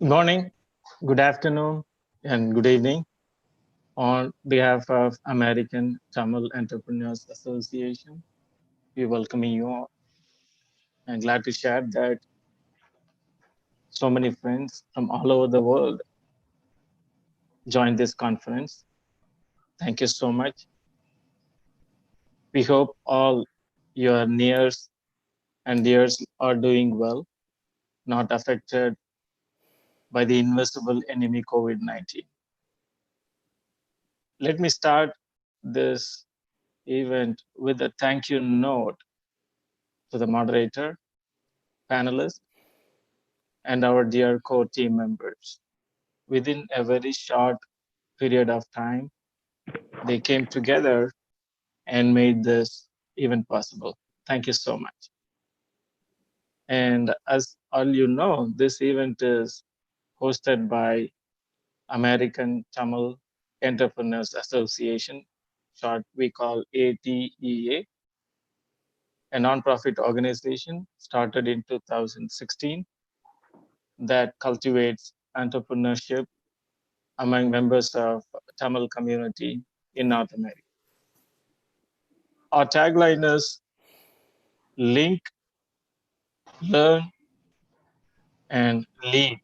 Good morning, good afternoon, and good evening. On behalf of American Tamil Entrepreneurs Association, we welcome you all and glad to share that so many friends from all over the world joined this conference. Thank you so much. We hope all your nears and dears are doing well, not affected by the invisible enemy COVID-19. Let me start this event with a thank you note to the moderator, panelists, and our dear core team members. Within a very short period of time, they came together and made this event possible. Thank you so much. And as all you know, this event is hosted by American Tamil Entrepreneurs Association, short we call ATEA, a nonprofit organization started in 2016 that cultivates entrepreneurship among members of Tamil community in North America. Our tagline is link, learn, and lead.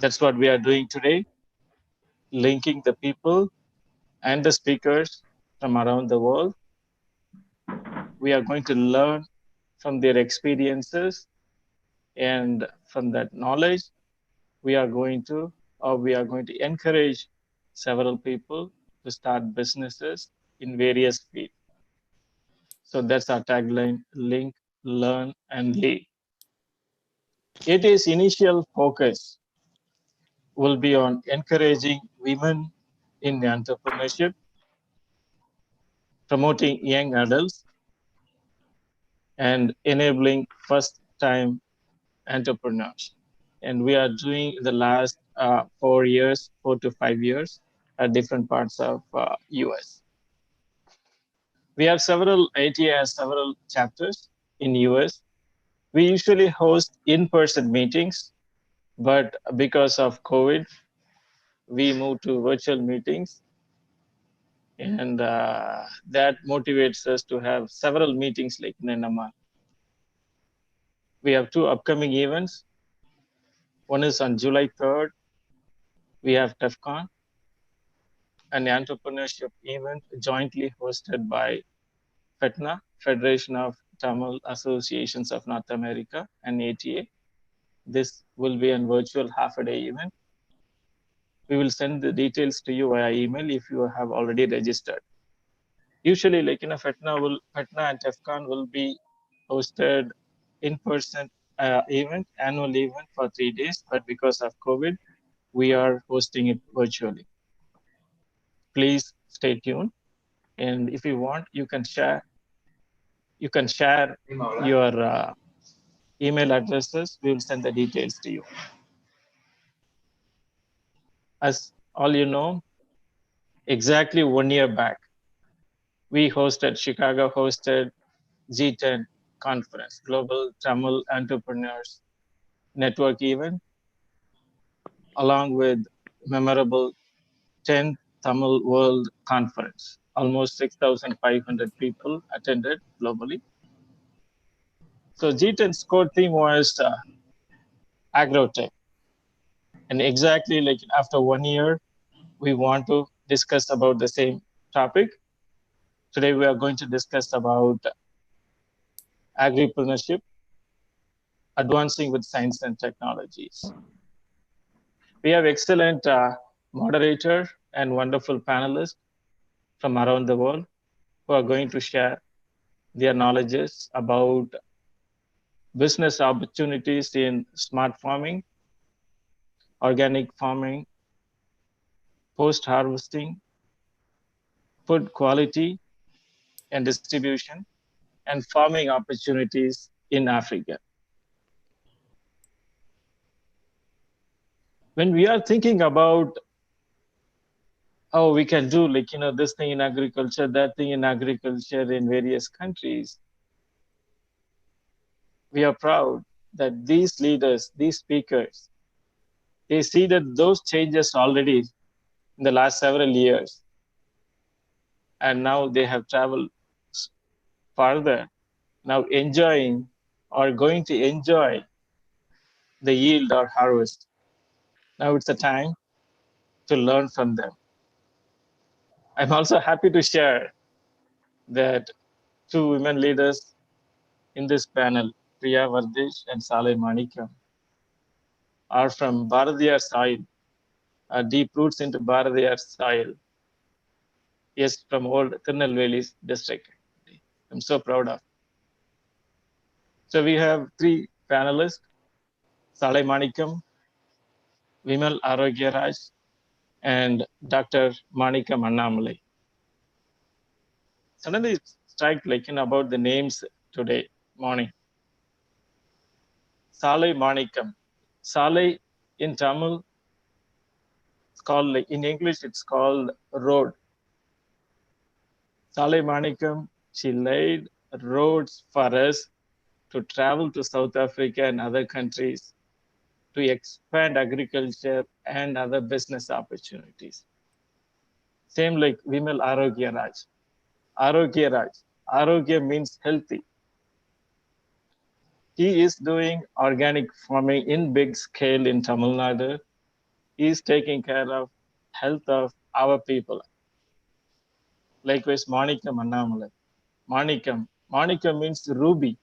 That's what we are doing today, linking the people and the speakers from around the world. We are going to learn from their experiences, and from that knowledge, we are going to encourage several people to start businesses in various fields. So that's our tagline, link, learn, and lead. ATEA's initial focus will be on encouraging women in entrepreneurship, promoting young adults, and enabling first-time entrepreneurs. And we are doing the last 4 years, 4 to 5 years, at different parts of US. We have ATEA has several chapters in US. We usually host in-person meetings, but because of COVID, we moved to virtual meetings, and that motivates us to have several meetings like in a month. We have two upcoming events. One is on July 3rd. We have TEFCON, an entrepreneurship event jointly hosted by FETNA, Federation of Tamil Associations of North America, and ATEA. This will be a virtual half-a-day event. We will send the details to you via email if you have already registered. Usually, like FETNA and TEFCON will be hosted in-person annual event for 3 days, but because of COVID, we are hosting it virtually. Please stay tuned, and if you want, you can share your email addresses. We will send the details to you. As all you know, exactly 1 year back, Chicago hosted G10 conference, Global Tamil Entrepreneurs Network event, along with memorable 10th Tamil World Conference. Almost 6,500 people attended globally. So G10's core theme was agrotech. And exactly like after 1 year, we want to discuss about the same topic. Today, we are going to discuss about agripreneurship, advancing with science and technologies. We have excellent moderator and wonderful panelists from around the world who are going to share their knowledges about business opportunities in smart farming, organic farming, post-harvesting, food quality and distribution, and farming opportunities in Africa. When we are thinking about how we can do this thing in agriculture, that thing in agriculture in various countries, we are proud that these leaders, these speakers, they see that those changes already in the last several years, and now they have traveled further, now enjoying or going to enjoy the yield or harvest. Now it's the time to learn from them. I'm also happy to share that two women leaders in this panel, Priya Varadheesh and Saalai Manikam, are from Varadheesh soil, deep roots into Varadheesh soil. Yes, from old Tirunelveli district. I'm so proud of. So we have three panelists, Saalai Manikam, Vimal Arokiaraj, and Dr. Manikam Annamalai. Suddenly it struck about the names today morning. Saalai Manikam. Saalai in Tamil, it's called in English, it's called road. Saalai Manikam, she laid roads for us to travel to South Africa and other countries to expand agriculture and other business opportunities. Same like Vimal Arokiaraj. Arokiaraj. Arogya means healthy. He is doing organic farming in big scale in Tamil Nadu. He is taking care of health of our people. Likewise, Manikam Annamalai. Manikam means ruby.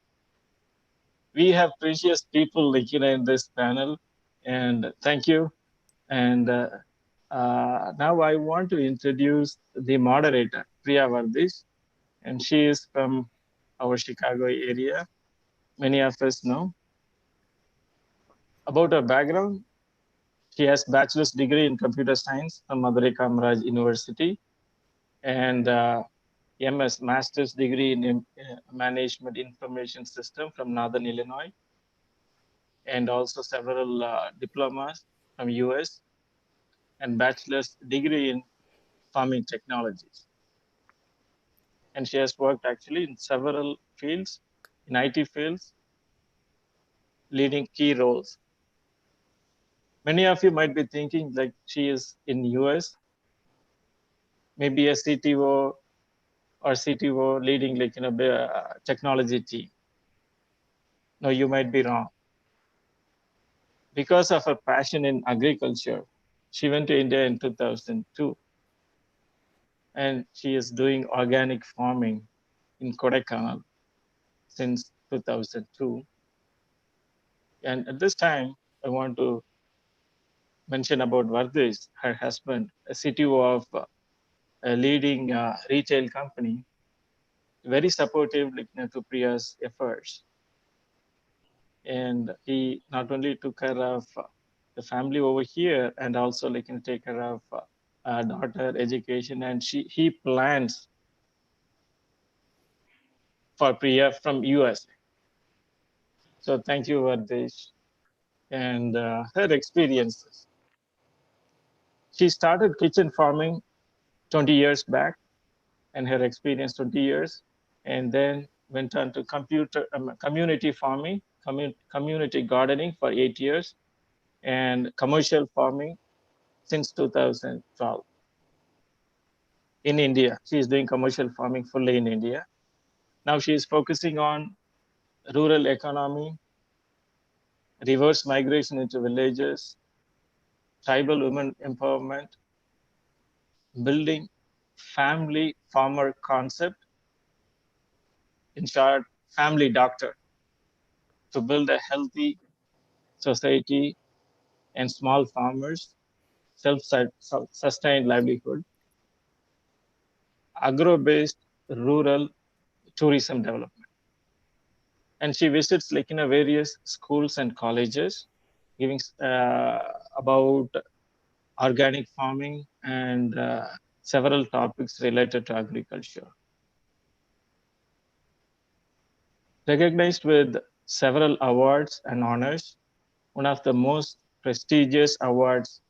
We have precious people in this panel, and thank you. And now I want to introduce the moderator, Priya Varadheesh, and she is from our Chicago area. Many of us know. About her background, she has bachelor's degree in computer science from Madurai Kamaraj University and MS, master's degree in management information system from Northern Illinois, and also several diplomas from US and bachelor's degree in farming technologies. And she has worked actually in several fields, in IT fields, leading key roles. Many of you might be thinking like she is in US, maybe a CTO or CTO leading technology team. No, you might be wrong. Because of her passion in agriculture, she went to India in 2002, and she is doing organic farming in Kodaikanal since 2002. And at this time, I want to mention about Varadheesh, her husband, a CTO of a leading retail company, very supportive to Priya's efforts. And he not only took care of the family over here and also take care of daughter education, and he plans for Priya from US. So thank you, Varadheesh. And her experiences. She started kitchen farming 20 years back, and her experience 20 years, and then went on to community farming, community gardening for 8 years, and commercial farming since 2012 in India. She is doing commercial farming fully in India. Now she is focusing on rural economy, reverse migration into villages, tribal women empowerment, building family farmer concept, in short, family doctor, to build a healthy society and small farmers, self-sustained livelihood, agro-based rural tourism development. And she visits various schools and colleges, giving about organic farming and several topics related to agriculture. Recognized with several awards and honors, one of the most prestigious awards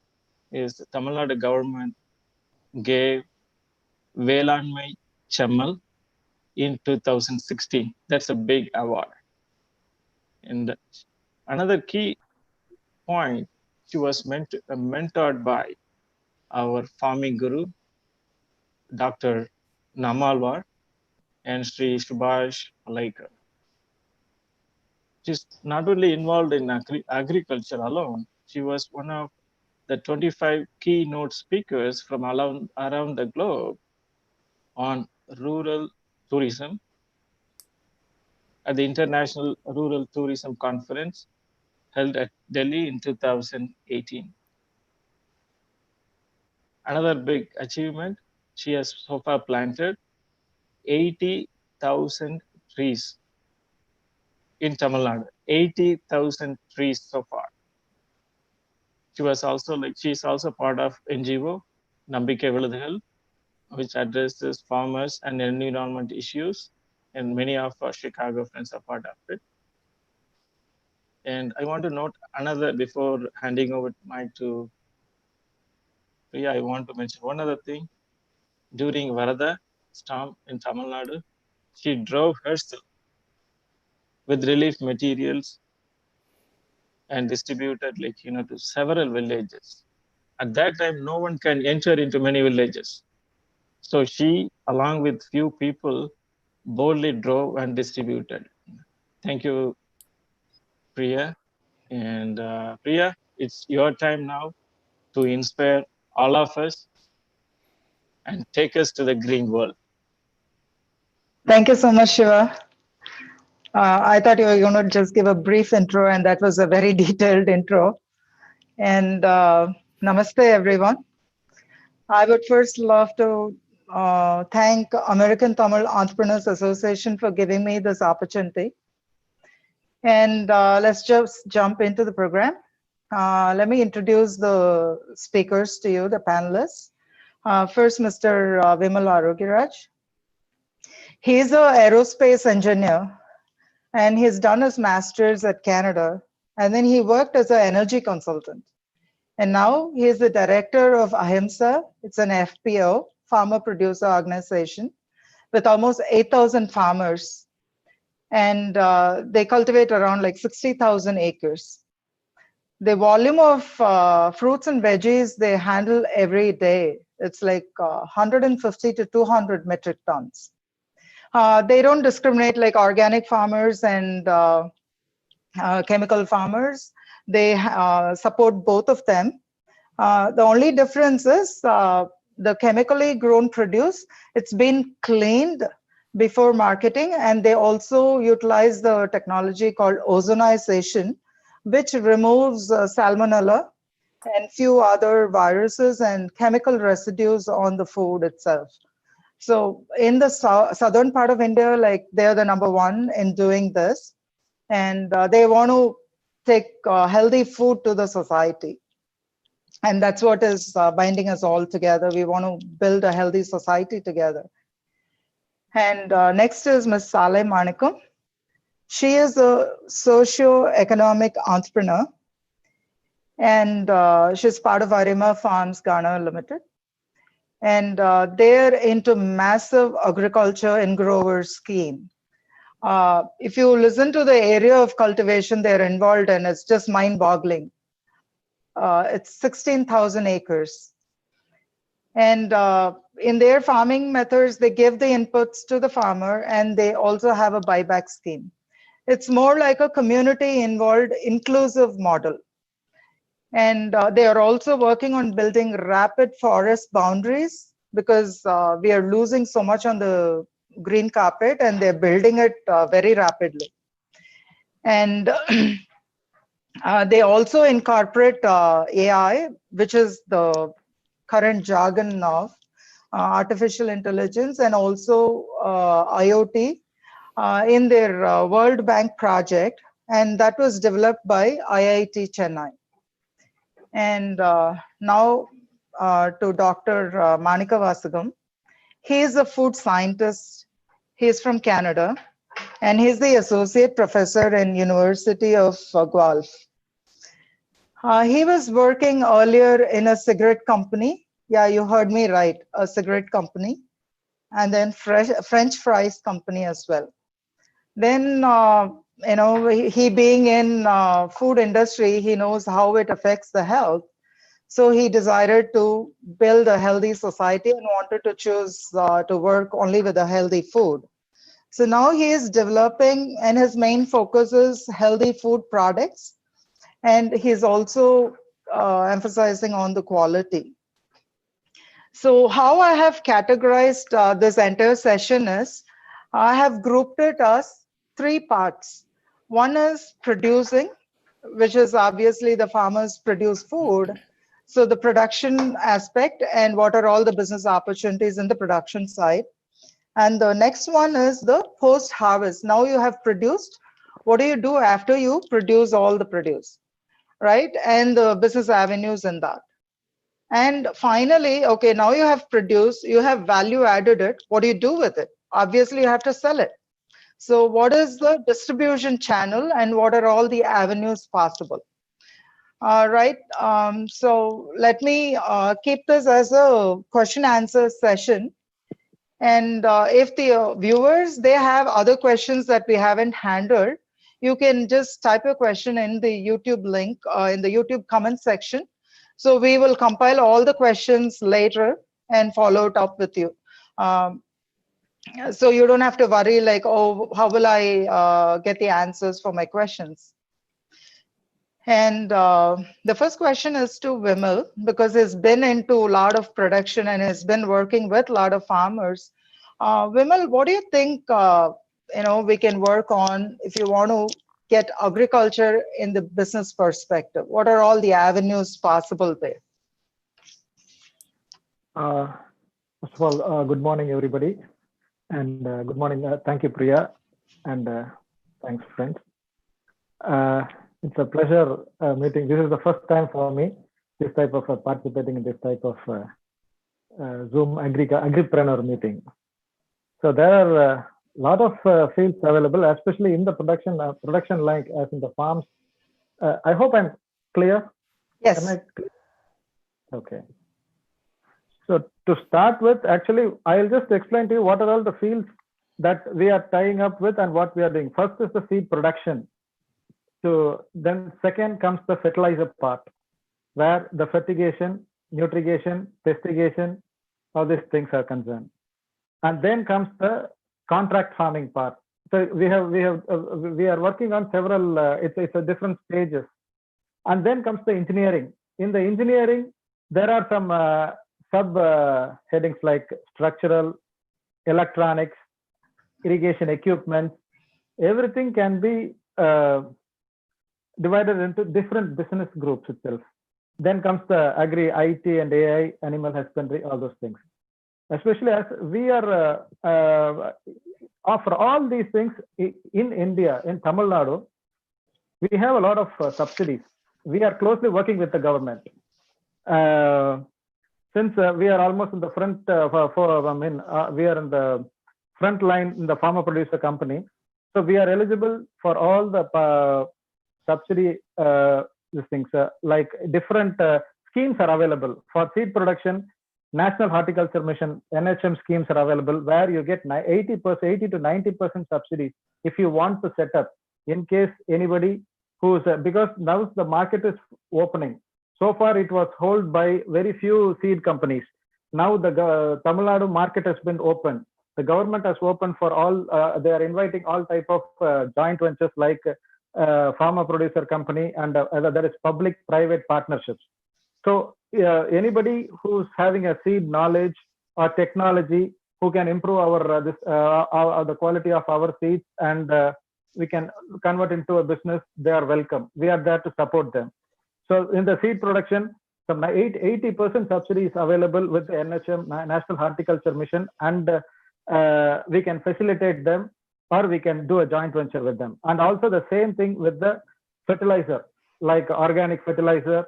is the Tamil Nadu government gave Velanmai Chammal in 2016. That's a big award. And Another key point, she was mentored by our farming guru, Dr. Namalwar and Sri Subhash Palaikar. She's not only involved in agriculture alone, she was one of the 25 keynote speakers from around the globe on rural tourism at the International Rural Tourism Conference held at Delhi in 2018. Another big achievement, she has so far planted 80,000 trees in Tamil Nadu. 80,000 trees so far. She's also part of NGO, Nambike Viludhal, which addresses farmers and environment issues. And many of our Chicago friends are part of it. And I want to note another, before handing over the mic to Priya, I want to mention one other thing. During Varada storm in Tamil Nadu, she drove herself with relief materials and distributed to several villages. At that time, no one can enter into many villages. So she, along with few people, boldly drove and distributed. Thank you, Priya. And Priya, it's your time now to inspire all of us and take us to the green world. Thank you so much, Shiva. I thought you were going to just give a brief intro, and that was a very detailed intro. And namaste, everyone. I would first love to thank American Tamil Entrepreneurs Association for giving me this opportunity. And let's just jump into the program. Let me introduce the speakers to you, the panelists. First, Mr. Vimal Arokiaraj. He's an aerospace engineer, and he's done his master's at Canada, and then he worked as an energy consultant. And now he is the director of Ahimsa. It's an FPO, farmer producer organization, with almost 8,000 farmers. And they cultivate around 60,000 acres. The volume of fruits and veggies they handle every day, it's 150 to 200 metric tons. They don't discriminate like organic farmers and chemical farmers. They support both of them. The only difference is the chemically grown produce, it's been cleaned before marketing, and they also utilize the technology called ozonization, which removes salmonella and few other viruses and chemical residues on the food itself. So in the southern part of India, they're the #1 in doing this, and they want to take healthy food to the society. And that's what is binding us all together. We want to build a healthy society together. And next is Ms. Saalai Manikam. She is a socio-economic entrepreneur, and she's part of Arima Farms Ghana Limited. And they're into massive agriculture and grower scheme. If you listen to the area of cultivation they're involved in, it's just mind-boggling. It's 16,000 acres. And in their farming methods, they give the inputs to the farmer, and they also have a buyback scheme. It's more like a community involved, inclusive model. And they are also working on building rapid forest boundaries, because we are losing so much on the green carpet, and they're building it very rapidly. And they also incorporate AI, which is the current jargon of artificial intelligence, and also IoT in their World Bank project, and that was developed by IIT Chennai. And now to Dr. Manickavasagan. He is a food scientist. He's from Canada, and he's the associate professor in University of Guelph. He was working earlier in a cigarette company. Yeah, you heard me right, a cigarette company, and then French fries company as well. Then he being in food industry, he knows how it affects the health. So he decided to build a healthy society and wanted to choose to work only with a healthy food. So now he is developing, and his main focus is healthy food products, and he's also emphasizing on the quality. So how I have categorized this entire session is, I have grouped it as three parts. One is producing, which is obviously the farmers produce food. So the production aspect and what are all the business opportunities in the production side. And the next one is the post-harvest. Now you have produced, what do you do after you produce all the produce, right? And the business avenues in that. And finally, okay, now you have produced, you have value added it. What do you do with it? Obviously, you have to sell it. So what is the distribution channel and what are all the avenues possible? Right. So let me keep this as a question answer session. And if the viewers, they have other questions that we haven't handled, you can just type a question in the YouTube link, in the YouTube comment section. So we will compile all the questions later and follow it up with you. So you don't have to worry like, oh, how will I get the answers for my questions? And the first question is to Vimal, because he's been into a lot of production and has been working with a lot of farmers. Vimal, what do you think we can work on if you want to get agriculture in the business perspective? What are all the avenues possible there? First of all, good morning, everybody. And good morning. Thank you, Priya. And thanks, friends. It's a pleasure meeting. This is the first time for me, this type of participating in this type of Zoom Agripreneur meeting. So there are a lot of fields available, especially in the production like as in the farms. I hope I'm clear. Yes. Okay. So to start with, actually, I'll just explain to you what are all the fields that we are tying up with and what we are doing. First is the seed production. So then second comes the fertilizer part, where the fertigation, nutrition, pestigation, all these things are concerned. And then comes the contract farming part. So we are working on several, it's a different stages. And then comes the engineering. In the engineering, there are some sub headings like structural, electronics, irrigation equipment. Everything can be divided into different business groups itself. Then comes the Agri, IT and AI, animal husbandry, all those things. Especially as we are, for all these things in India, in Tamil Nadu, we have a lot of subsidies. We are closely working with the government. Since we are almost in the front, we are in the front line in the farmer producer company. So we are eligible for all the subsidy these things, like different schemes are available for seed production. National Horticulture Mission (NHM) schemes are available where you get 80 to 90% subsidies if you want to set up. In case anybody who's because now the market is opening. So far it was held by very few seed companies. Now the Tamil Nadu market has been opened. The government has opened for all. They are inviting all type of joint ventures like farmer producer company and there is public-private partnerships. So anybody who's having a seed knowledge or technology who can improve the quality of our seeds and we can convert into a business, they are welcome. We are there to support them. So in the seed production, some 80% subsidy is available with the NHM, National Horticulture Mission, and we can facilitate them or we can do a joint venture with them. And also the same thing with the fertilizer, like organic fertilizer,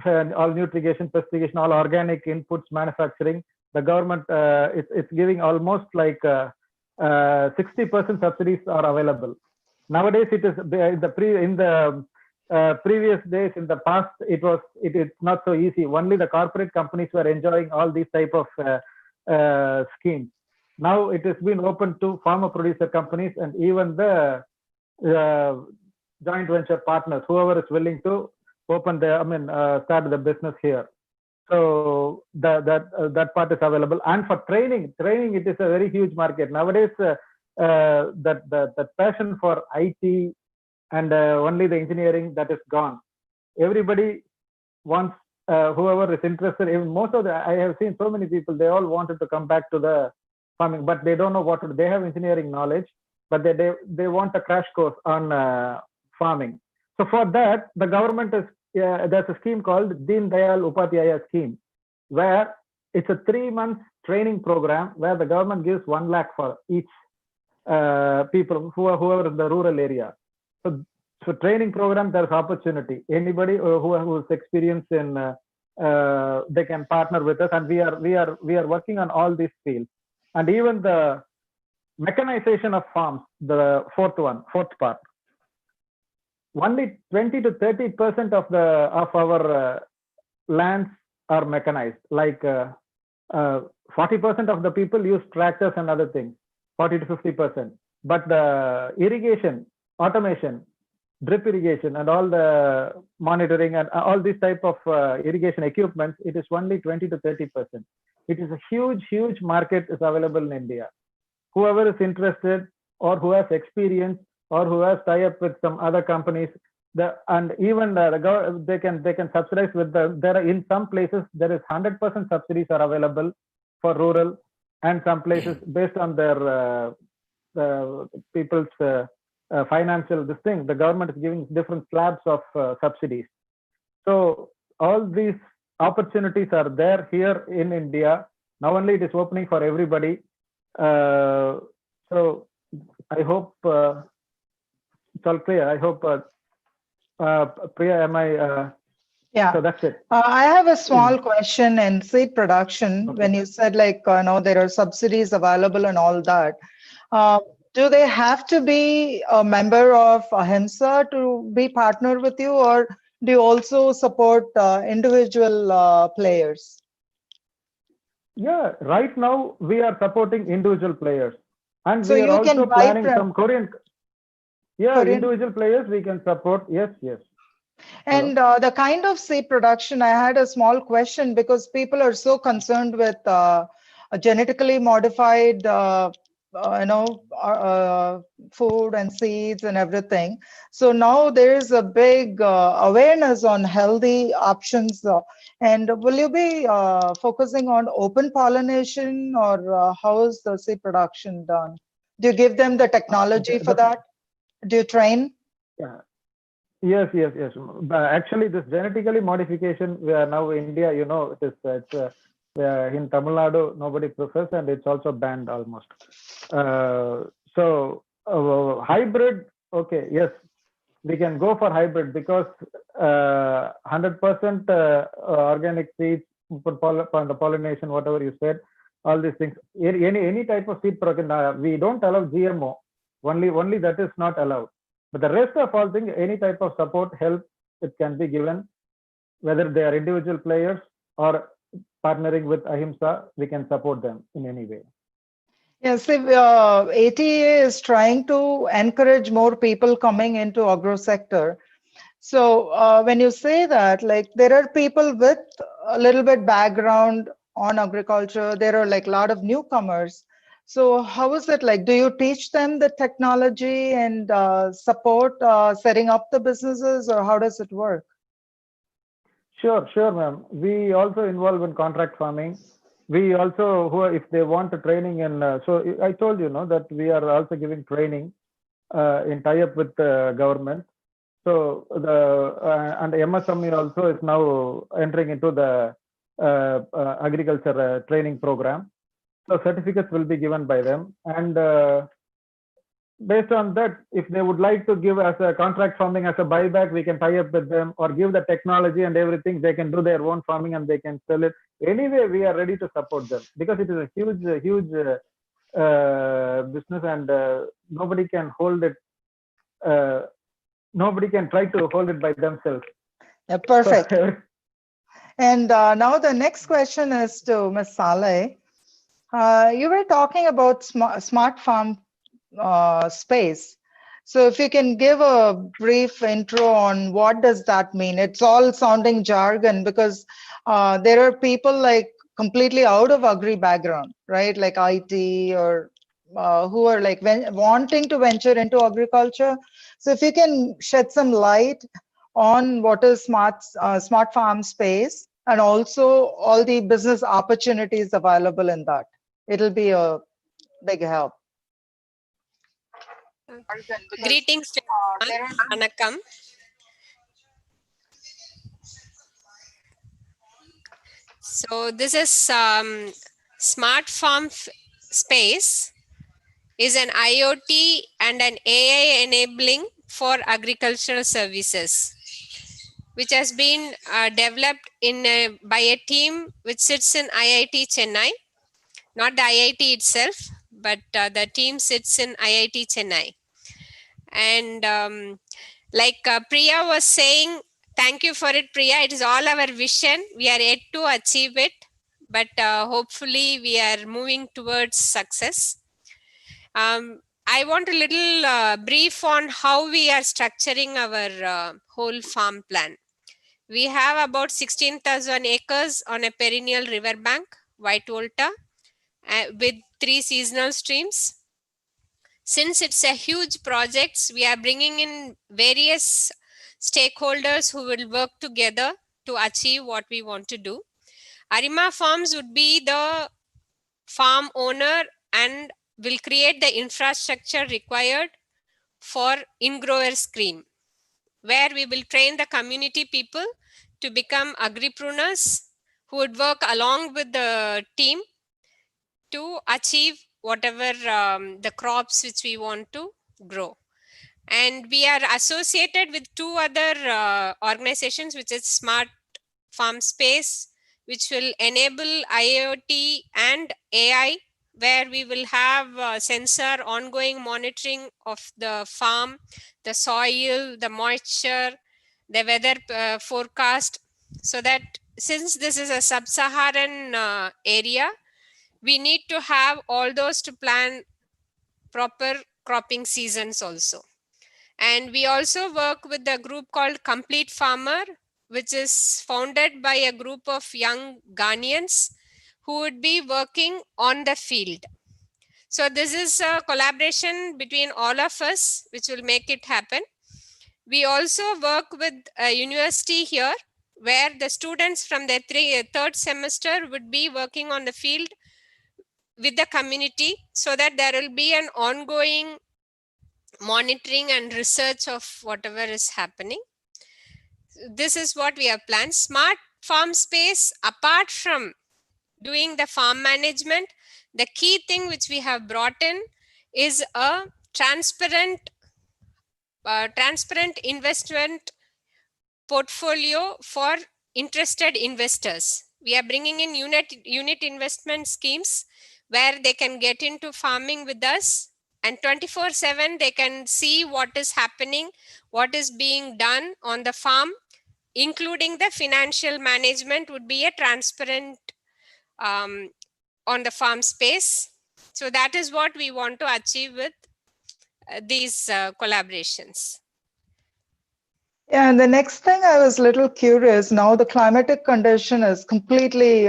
all nutrition, pestigation, all organic inputs, manufacturing. The government, it's giving almost like 60% subsidies are available. Nowadays, it is in the previous days, in the past, it's not so easy. Only the corporate companies were enjoying all these type of schemes. Now it has been open to farmer producer companies and even the joint venture partners, whoever is willing to open their, start the business here. So that part is available. And for training, it is a very huge market nowadays. That passion for IT and only the engineering, that is gone. Everybody wants, whoever is interested. Even most of I have seen so many people, they all wanted to come back to the farming, but they don't know what to do. They have engineering knowledge, but they want a crash course on farming. So for that, the government is, there's a scheme called Deen Dayal Upadhyaya scheme, where it's a 3-month training program where the government gives 1 lakh for each people whoever in the rural area. So training program, there's opportunity. Anybody who is experienced in, they can partner with us, and we are working on all these fields, and even the mechanization of farms, the fourth part. Only 20 to 30% of our lands are mechanized. Like 40% of the people use tractors and other things, 40 to 50%. But the irrigation, automation, drip irrigation, and all the monitoring and all these type of irrigation equipment, it is only 20 to 30%. It is a huge market is available in India. Whoever is interested, or who has experience, or who has tie up with some other companies, and even they can subsidize with there are, in some places there is 100% subsidies are available for rural, and some places based on their people's financial the government is giving different slabs of subsidies. So all these opportunities are there here in India. Now only it is opening for everybody. So I hope it's all clear. I hope Priya, am I? Yeah. So that's it. I have a small question in seed production. Okay. When you said there are subsidies available and all that, do they have to be a member of Ahimsa to be partnered with you, or do you also support individual players? Yeah, right now we are supporting individual players, and so we are also planning from some Korean. Yeah, Korean individual players we can support. Yes. And the kind of seed production, I had a small question, because people are so concerned with genetically modified, food and seeds and everything. So now there is a big awareness on healthy options. And will you be focusing on open pollination, or how is the seed production done? Do you give them the technology for that? Do you train? Yeah. Yes. But actually, this genetically modification, we are now in India, it's in Tamil Nadu, nobody prefers, and it's also banned almost. So hybrid, okay, yes, we can go for hybrid, because 100% organic seeds, the pollination, whatever you said, all these things, any type of seed production, we don't allow GMO. Only that is not allowed. But the rest of all things, any type of support, help, it can be given, whether they are individual players or partnering with Ahimsa, we can support them in any way. Yes, ATEA is trying to encourage more people coming into agro sector. So when you say that, there are people with a little bit background on agriculture, there are a lot of newcomers. So how is it do you teach them the technology and support setting up the businesses, or how does it work? Sure, ma'am. We also involve in contract farming. We also, if they want a training, so I told you, that we are also giving training in tie-up with the government. So and MSME also is now entering into the agriculture training program. So certificates will be given by them, and based on that, if they would like to give as a contract farming as a buyback, we can tie up with them, or give the technology and everything. They can do their own farming and they can sell it. Anyway, we are ready to support them, because it is a huge business, and nobody can hold it. Nobody can try to hold it by themselves. Yeah, perfect. And now the next question is to Ms. Saalai. You were talking about smart farm space. So if you can give a brief intro on what does that mean? It's all sounding jargon because there are people like completely out of agri background, right? Like IT or who are like wanting to venture into agriculture. So if you can shed some light on what is smart farm space and also all the business opportunities available in that, it'll be a big help. Greetings to everyone. Manakam. So this is smart farm space is an IoT and an AI enabling for agricultural services, which has been developed by a team which sits in IIT Chennai, not the IIT itself, but the team sits in IIT Chennai. And like Priya was saying, thank you for it, Priya. It is all our vision. We are yet to achieve it, but hopefully we are moving towards success. I want a little brief on how we are structuring our whole farm plan. We have about 16,000 acres on a perennial riverbank, White Volta, with 3 seasonal streams. Since it's a huge project, we are bringing in various stakeholders who will work together to achieve what we want to do. Arima Farms would be the farm owner and will create the infrastructure required for in-grower scheme, where we will train the community people to become agripreneurs who would work along with the team to achieve whatever the crops which we want to grow. And we are associated with 2 other organizations, which is Smart Farm Space, which will enable IoT and AI, where we will have sensor ongoing monitoring of the farm, the soil, the moisture, the weather forecast, so that since this is a sub-Saharan area, we need to have all those to plan proper cropping seasons also. And we also work with a group called Complete Farmer, which is founded by a group of young Ghanaians who would be working on the field. So this is a collaboration between all of us, which will make it happen. We also work with a university here, where the students from the third semester would be working on the field with the community, so that there will be an ongoing monitoring and research of whatever is happening. This is what we have planned. Smart farm space, apart from doing the farm management, the key thing which we have brought in is a transparent investment portfolio for interested investors. We are bringing in unit investment schemes where they can get into farming with us, and 24/7 they can see what is happening, what is being done on the farm, including the financial management would be a transparent on the farm space. So that is what we want to achieve with these collaborations. Yeah, and the next thing I was a little curious, now the climatic condition is completely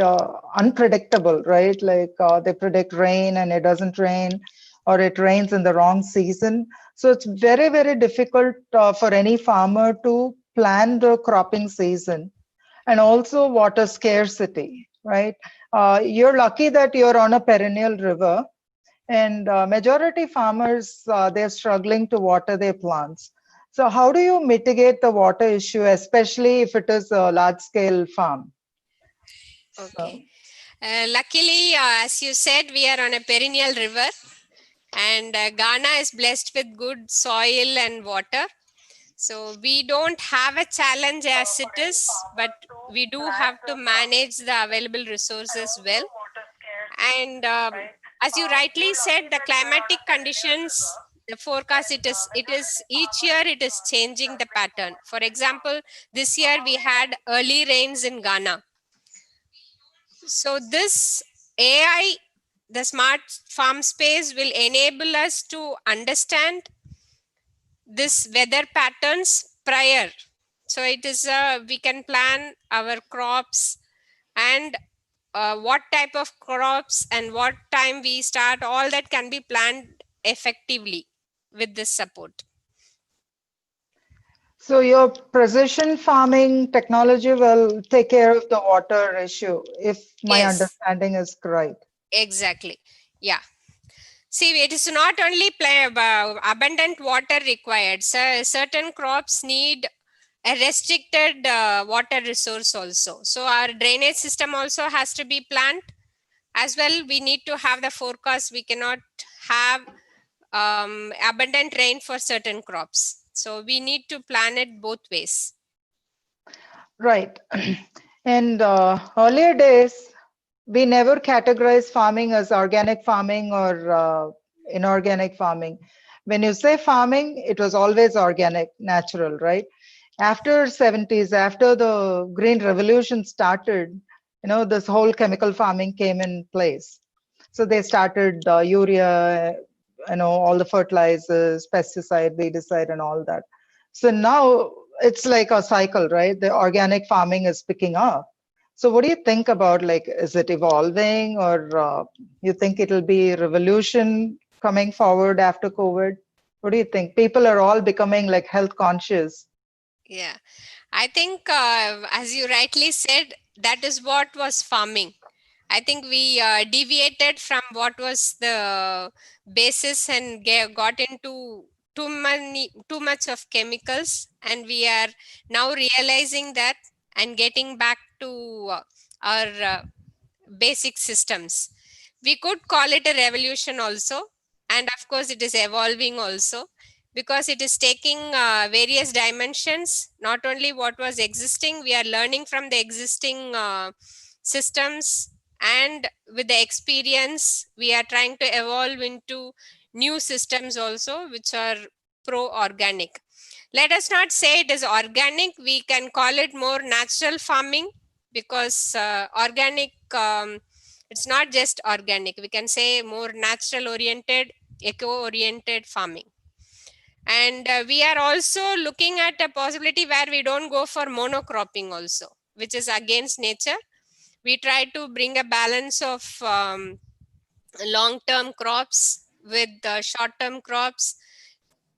unpredictable, right? Like they predict rain and it doesn't rain, or it rains in the wrong season. So it's very, very difficult for any farmer to plan the cropping season, and also water scarcity, right? You're lucky that you're on a perennial river, and majority farmers, they're struggling to water their plants. So how do you mitigate the water issue, especially if it is a large scale farm? Okay. Luckily, as you said, we are on a perennial river, and Ghana is blessed with good soil and water. So we don't have a challenge as it is, but we do have to manage the available resources well. And as you rightly said, the climatic conditions, the forecast, it is each year it is changing the pattern. For example, this year we had early rains in Ghana. So this AI, the smart farm space, will enable us to understand this weather patterns prior. So it is we can plan our crops and what type of crops and what time we start, all that can be planned effectively with this support. So your precision farming technology will take care of the water issue, if my Yes, understanding is correct. exactly. Yeah. See, it is not only abundant water required. So certain crops need a restricted water resource also. So our drainage system also has to be planned as well. We need to have the forecast. We cannot have abundant rain for certain crops. So we need to plan it both ways. Right. And earlier days, we never categorized farming as organic farming or inorganic farming. When you say farming, it was always organic, natural, right? After 70s, after the Green Revolution started, this whole chemical farming came in place. So they started urea, all the fertilizers, pesticide, weedicide, and all that. So now it's like a cycle, right? The organic farming is picking up. So what do you think about, like, is it evolving, or you think it'll be revolution coming forward after COVID? What do you think? People are all becoming like health conscious. Yeah, I think as you rightly said, that is what was farming. I think we deviated from what was the basis and got into too much of chemicals, and we are now realizing that and getting back to our basic systems. We could call it a revolution also, and of course it is evolving also, because it is taking various dimensions. Not only what was existing, we are learning from the existing systems, and with the experience we are trying to evolve into new systems also, which are pro organic. Let us not say it is organic, we can call it more natural farming, because organic, it's not just organic, we can say more natural oriented, eco oriented farming. And we are also looking at a possibility where we don't go for monocropping also, which is against nature. We try to bring a balance of long term crops with short term crops,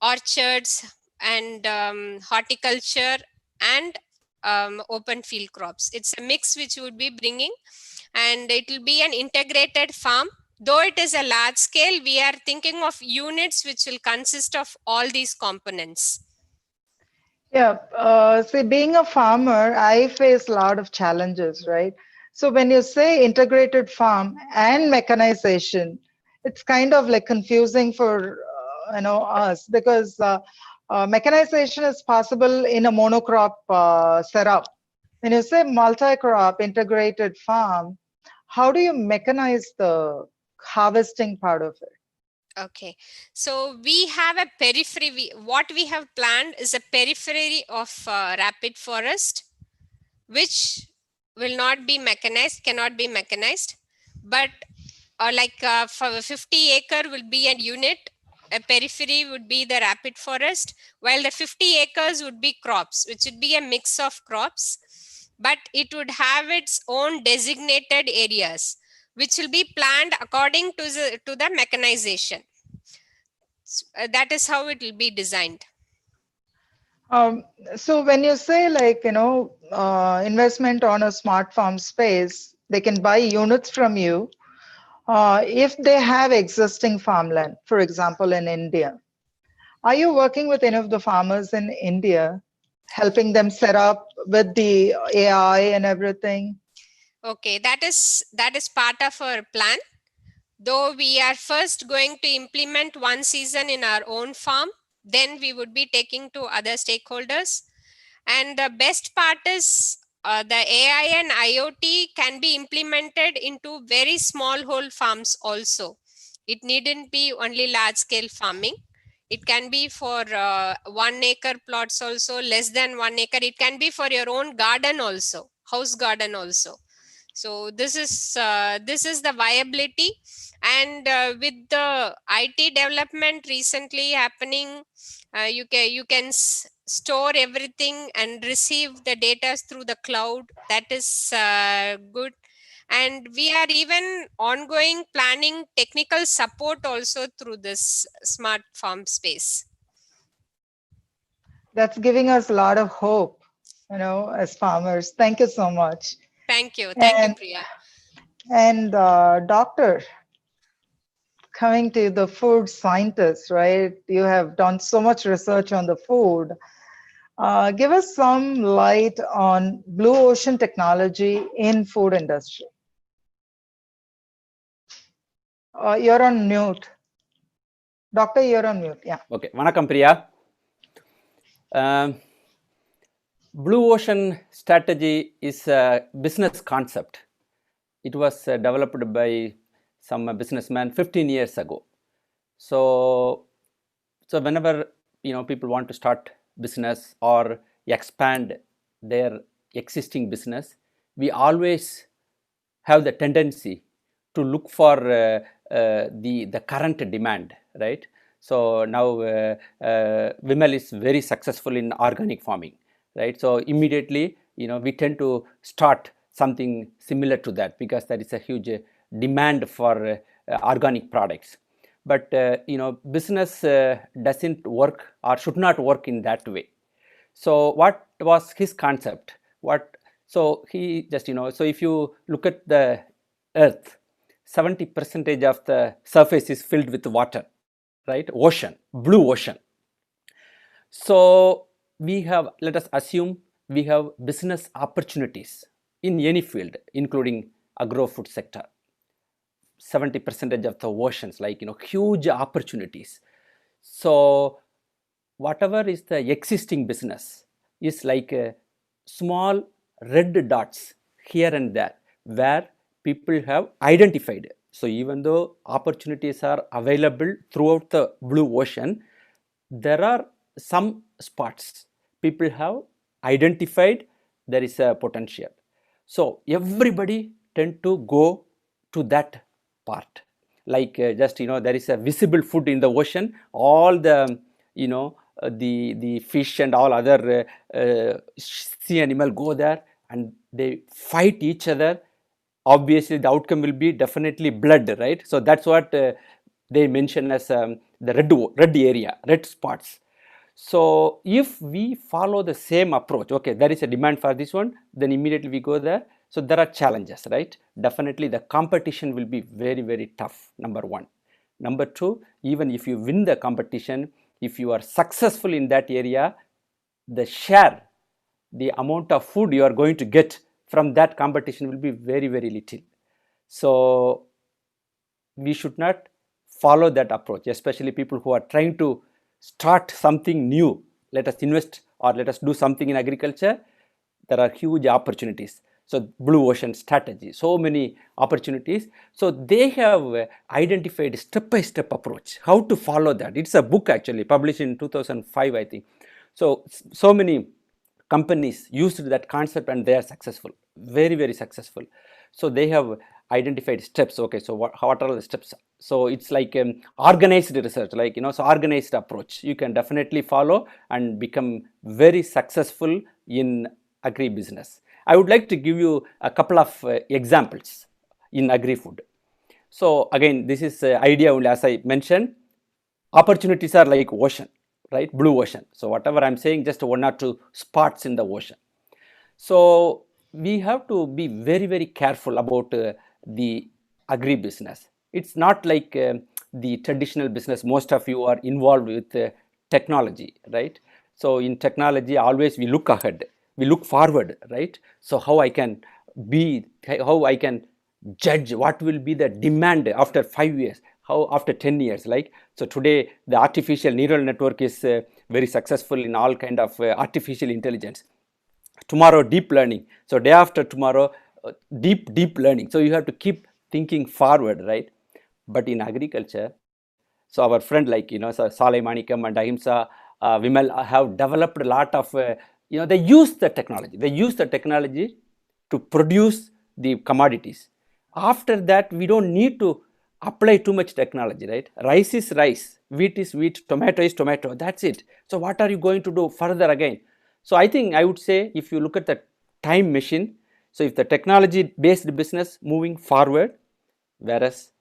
orchards, and horticulture, and open field crops. It's a mix which would be bringing, and it will be an integrated farm. Though it is a large scale, we are thinking of units which will consist of all these components. Yeah, see, being a farmer, I face a lot of challenges, right? So when you say integrated farm and mechanization, it's kind of like confusing for us, because mechanization is possible in a monocrop setup. When you say multi-crop integrated farm, how do you mechanize the harvesting part of it? Okay, so we have a periphery. What we have planned is a periphery of rapid forest, which will not be mechanized, cannot be mechanized, but for 50 acre will be a unit. A periphery would be the rapid forest, while the 50 acres would be crops, which would be a mix of crops, but it would have its own designated areas, which will be planned according to the mechanization. That is how it will be designed. So when you say, like, investment on a smart farm space, they can buy units from you if they have existing farmland, for example, in India. Are you working with any of the farmers in India, helping them set up with the AI and everything? Okay, that is part of our plan. Though we are first going to implement one season in our own farm, then we would be taking to other stakeholders. And the best part is the AI and IoT can be implemented into very small whole farms also. It needn't be only large scale farming. It can be for 1 acre plots also, less than 1 acre. It can be for your own garden also, house garden also. So this is the viability, and with the IT development recently happening, you can store everything and receive the data through the cloud. That is good. And we are even ongoing planning technical support also through this smart farm space. That's giving us a lot of hope, as farmers. Thank you so much. Thank you, And Priya. Doctor, coming to the food scientist, right? You have done so much research on the food. Give us some light on blue ocean technology in food industry. You're on mute. Doctor, you're on mute. Yeah. Okay. Vanakkam, Priya. Blue ocean strategy is a business concept. It was developed by some businessman 15 years ago. So whenever people want to start business or expand their existing business, we always have the tendency to look for the current demand, right? So now Vimal is very successful in organic farming, right? So immediately we tend to start something similar to that because there is a huge demand for organic products. But business doesn't work or should not work in that way. So what was his concept? So he just so if you look at the earth, 70% of the surface is filled with water, right? Ocean, blue ocean. So we have, let us assume we have business opportunities in any field, including agro-food sector. 70% of the oceans, like huge opportunities. So whatever is the existing business is like small red dots here and there where people have identified. So even though opportunities are available throughout the blue ocean, there are some spots people have identified there is a potential. So everybody tend to go to that part, like just there is a visible food in the ocean, all the the fish and all other sea animal go there and they fight each other. Obviously the outcome will be definitely blood, right? So that's what they mention as the red area, red spots. So if we follow the same approach, okay, there is a demand for this one, then immediately we go there. So there are challenges, right? Definitely the competition will be very, very tough, number one. Number two, even if you win the competition, if you are successful in that area, the share, the amount of food you are going to get from that competition will be very, very little. So we should not follow that approach, especially people who are trying to start something new. Let us invest or let us do something in agriculture. There are huge opportunities. So blue ocean strategy, so many opportunities. So they have identified step-by-step approach, how to follow that. It's a book actually published in 2005, I think. So many companies used that concept and they are successful, very, very successful. So they have identified steps. Okay, so what are the steps? So it's like organized research, like so organized approach you can definitely follow and become very successful in agri business. I would like to give you a couple of examples in agri food. So again, this is idea only, as I mentioned, opportunities are like ocean, right? Blue ocean. So whatever I'm saying, just one or two spots in the ocean. So we have to be very, very careful about the agri business. It's not like the traditional business. Most of you are involved with technology, right? So in technology, always we look ahead, we look forward, right? So how I can judge what will be the demand after 5 years, how after 10 years, like. So today the artificial neural network is very successful in all kind of artificial intelligence. Tomorrow deep learning, so day after tomorrow deep learning. So you have to keep thinking forward, right? But in agriculture, so our friend like so Saalai Manikam and Ahimsa, Vimal have developed a lot of they use the technology to produce the commodities. After that, we don't need to apply too much technology, right? Rice is rice, wheat is wheat, tomato is tomato, that's it. So what are you going to do further again? So I think I would say, if you look at the time machine, so if the technology based business moving forward, whereas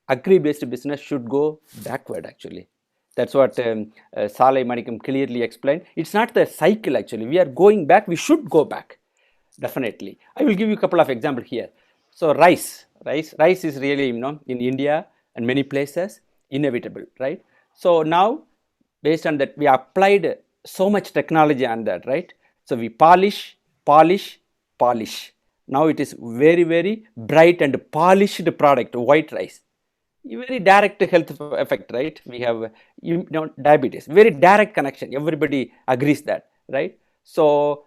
agri based business should go backward actually. That's what Saalai Manikam clearly explained. It's not the cycle actually, we are going back, we should go back, definitely. I will give you a couple of examples here. So rice is really, in India and many places, inevitable, right? So now, based on that, we applied so much technology on that, right? So we polish. Now it is very, very bright and polished product, white rice. Very direct health effect, right? We have diabetes, very direct connection, everybody agrees that, right? So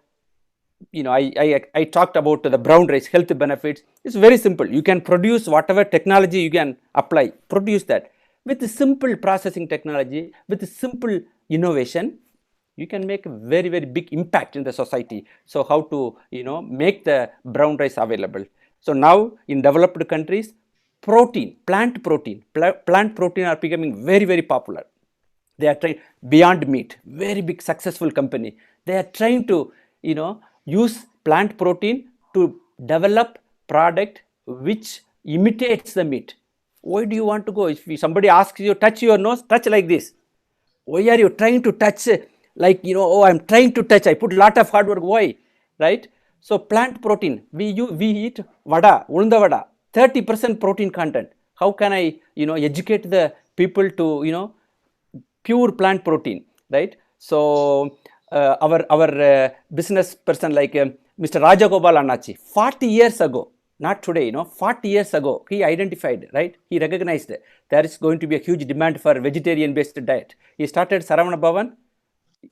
I talked about the brown rice health benefits. It's very simple. You can produce whatever technology you can apply, produce that with simple processing technology, with simple innovation. You can make a very, very big impact in the society. So how to make the brown rice available? So now in developed countries, plant protein are becoming very, very popular. They are trying Beyond Meat, very big successful company. They are trying to use plant protein to develop product which imitates the meat. Why do you want to go? If somebody asks you, touch your nose, touch like this. Why are you trying to touch like, oh, I'm trying to touch, I put a lot of hard work, why, right? So plant protein, we eat vada, ulunda vada, 30% protein content. How can I educate the people to pure plant protein, right? So our business person like Mr. Rajagopal Annachi, 40 years ago, not today, 40 years ago, he identified, right? He recognized there is going to be a huge demand for vegetarian based diet. He started Saravana Bhavan.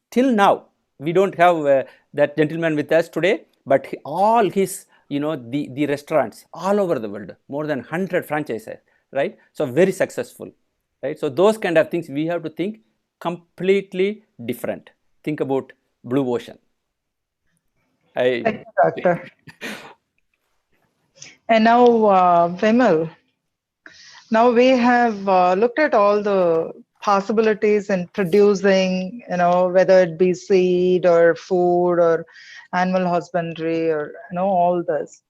Till now, we don't have that gentleman with us today, but all his, the restaurants all over the world, more than 100 franchises, right? So very successful, right? So those kind of things we have to think completely different. Think about blue ocean. Thank you, Doctor. And now, Vimal, now we have looked at all the possibilities in producing, whether it be seed or food or animal husbandry or, all this.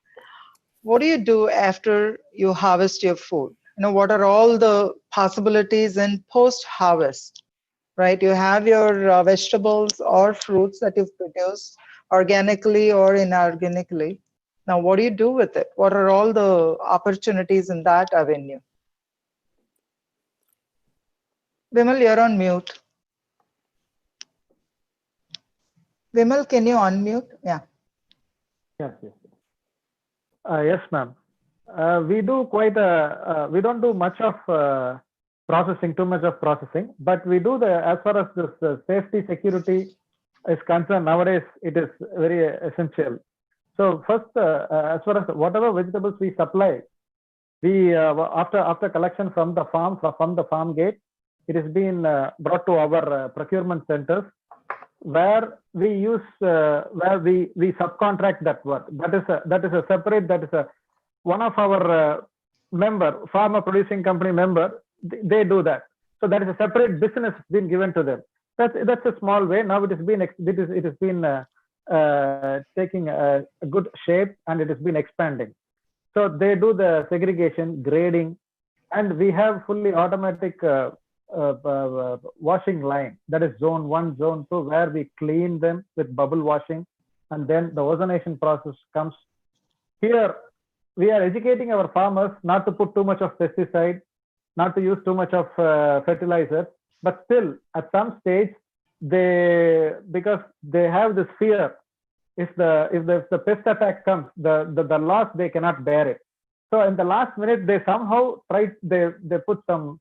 What do you do after you harvest your food? What are all the possibilities in post-harvest, right? You have your vegetables or fruits that you've produced organically or inorganically. Now, what do you do with it? What are all the opportunities in that avenue? Vimal, you're on mute. Vimal, can you unmute? Yeah. Yes. Yes, ma'am. We do we don't do much of too much of processing, but we do as far as this safety, security is concerned, nowadays it is very essential. So first, as far as whatever vegetables we supply, we after collection from the farm gate, it is being brought to our procurement centers, where we use where we subcontract that work. That is a separate. That is one of our farmer producing company member. They do that. So that is a separate business being given to them. That's a small way. Now it has been taking a good shape, and it has been expanding. So they do the segregation, grading, and we have fully automatic washing line. That is zone 1, zone 2, where we clean them with bubble washing, and then the ozonation process comes. Here we are educating our farmers not to put too much of pesticide, not to use too much of fertilizer, but still at some stage because they have this fear, if the pest attack comes, the loss, they cannot bear it. So in the last minute, they somehow they put some.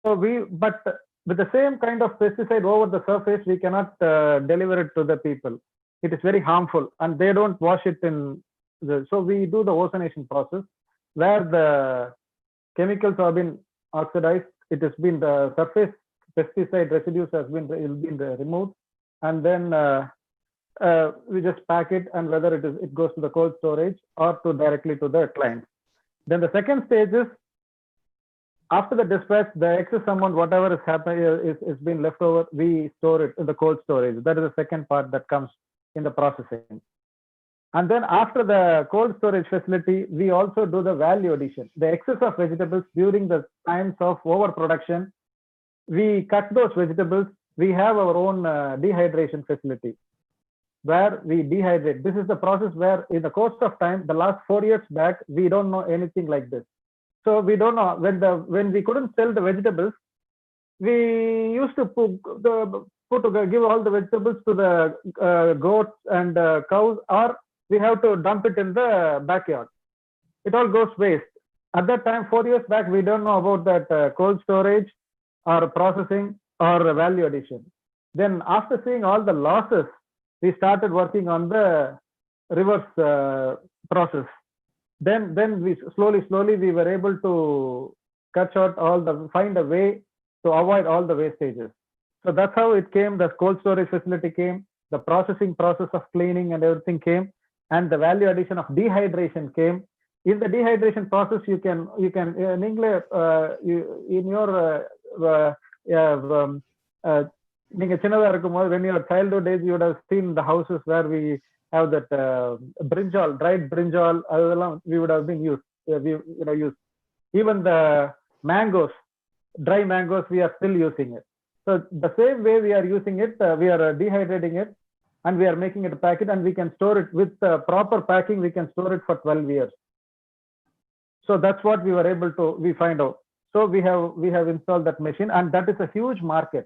So but with the same kind of pesticide over the surface, we cannot deliver it to the people. It is very harmful, and they don't wash it in. So we do the ozonation process, where the chemicals have been oxidized. It has been the surface pesticide residues will be removed, and then we just pack it, and whether it goes to the cold storage or directly to the client. Then the second stage is, after the dispatch, the excess amount, whatever is happening, is being left over, we store it in the cold storage. That is the second part that comes in the processing. And then after the cold storage facility, we also do the value addition. The excess of vegetables during the times of overproduction, we cut those vegetables. We have our own dehydration facility where we dehydrate. This is the process where in the course of time, the last 4 years back, we don't know anything like this. So we don't know, when we couldn't sell the vegetables, we used to give all the vegetables to the goats and cows, or we have to dump it in the backyard. It all goes waste. At that time, 4 years back, we don't know about that cold storage or processing or value addition. Then after seeing all the losses, we started working on the reverse process. Then we slowly we were able to cut short find a way to avoid all the wastages. So that's how it came. The cold storage facility came, the processing process of cleaning and everything came, and the value addition of dehydration came. In the dehydration process, you can in English in your when your childhood days, you would have seen the houses where we have that brinjal, dried brinjal, we would have been used. Even the mangoes, dry mangoes, we are still using it. So the same way we are using it, we are dehydrating it, and we are making it a packet, and we can store it with proper packing. We can store it for 12 years. So that's what we were able to find out. So we have installed that machine, and that is a huge market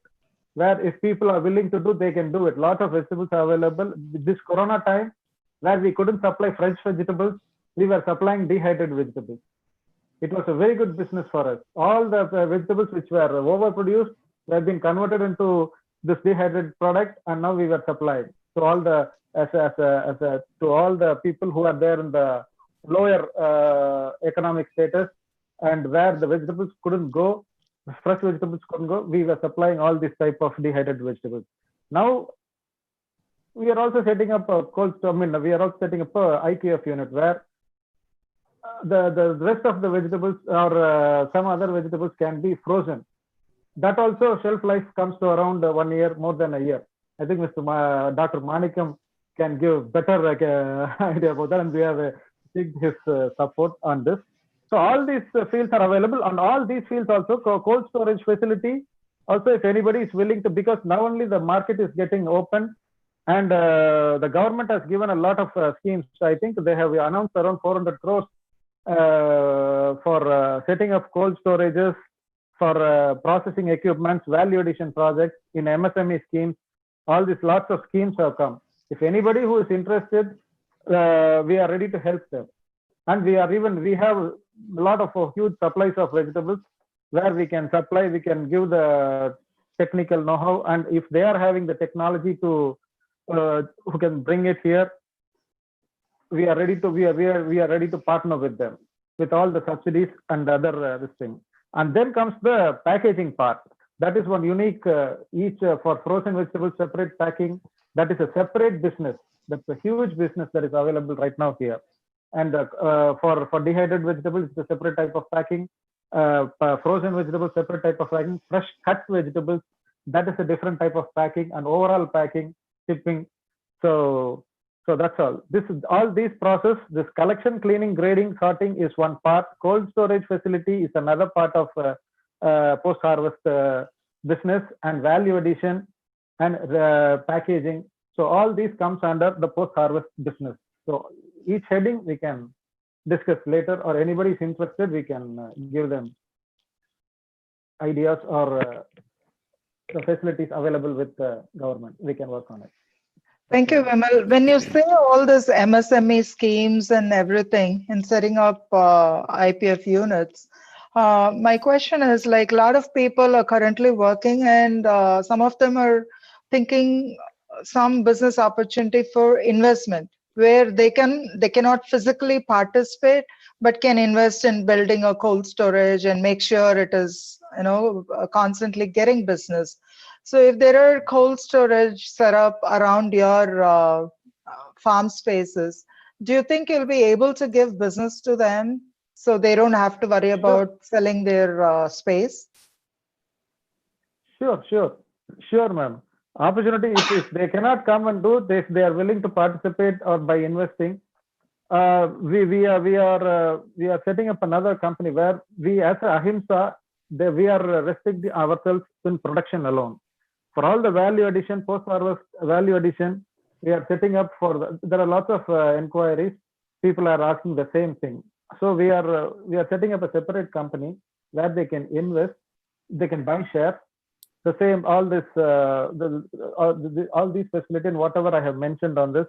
where if people are willing to do, they can do it. Lot of vegetables are available. This Corona time, where we couldn't supply fresh vegetables, we were supplying dehydrated vegetables. It was a very good business for us. All the vegetables which were overproduced have been converted into this dehydrated product, and now we were supplying to all the to all the people who are there in the lower economic status, and where the vegetables couldn't go. Fresh vegetables couldn't go, we were supplying all this type of dehydrated vegetables. Now we are also setting up a we are also setting up a IPF unit where the rest of the vegetables or some other vegetables can be frozen. That also shelf life comes to around 1 year, more than a year. I think Dr. Manikam can give better idea about that, and we have his support on this. So all these fields are available, and all these fields also cold storage facility. Also, if anybody is willing to, because now only the market is getting open, and the government has given a lot of schemes. I think they have announced around 400 crores for setting up cold storages, for processing equipments, value addition projects in MSME schemes. All these lots of schemes have come. If anybody who is interested, we are ready to help them. And we have a lot of huge supplies of vegetables where we can supply, we can give the technical know-how, and if they are having the technology to who can bring it here, we are ready to partner with them with all the subsidies and other this thing. And then comes the packaging part. That is one unique each for frozen vegetables, separate packing. That is a separate business. That's a huge business that is available right now here. And for dehydrated vegetables, it's a separate type of packing. Frozen vegetables, separate type of packing. Fresh cut vegetables, that is a different type of packing, and overall packing, shipping. So that's all. All these process, this collection, cleaning, grading, sorting is one part. Cold storage facility is another part of post-harvest business, and value addition and packaging. So all these comes under the post-harvest business. So each heading we can discuss later, or anybody is interested, we can give them ideas or the facilities available with the government. We can work on it. Thank you, Vimal. When you say all this MSME schemes and everything in setting up IPF units, my question is, like, a lot of people are currently working, and some of them are thinking some business opportunity for investment where they cannot physically participate, but can invest in building a cold storage and make sure it is constantly getting business. So if there are cold storage set up around your farm spaces, do you think you'll be able to give business to them so they don't have to worry Sure, about selling their space? sure, ma'am. Opportunity, if they cannot come and do this, they are willing to participate or by investing. We are setting up another company where we, as a Ahimsa, we are restricting ourselves in production alone. For all the value addition, post-harvest value addition, we are setting up there are lots of inquiries. People are asking the same thing. So we are setting up a separate company where they can invest, they can buy shares. The same, all these facilities and whatever I have mentioned on this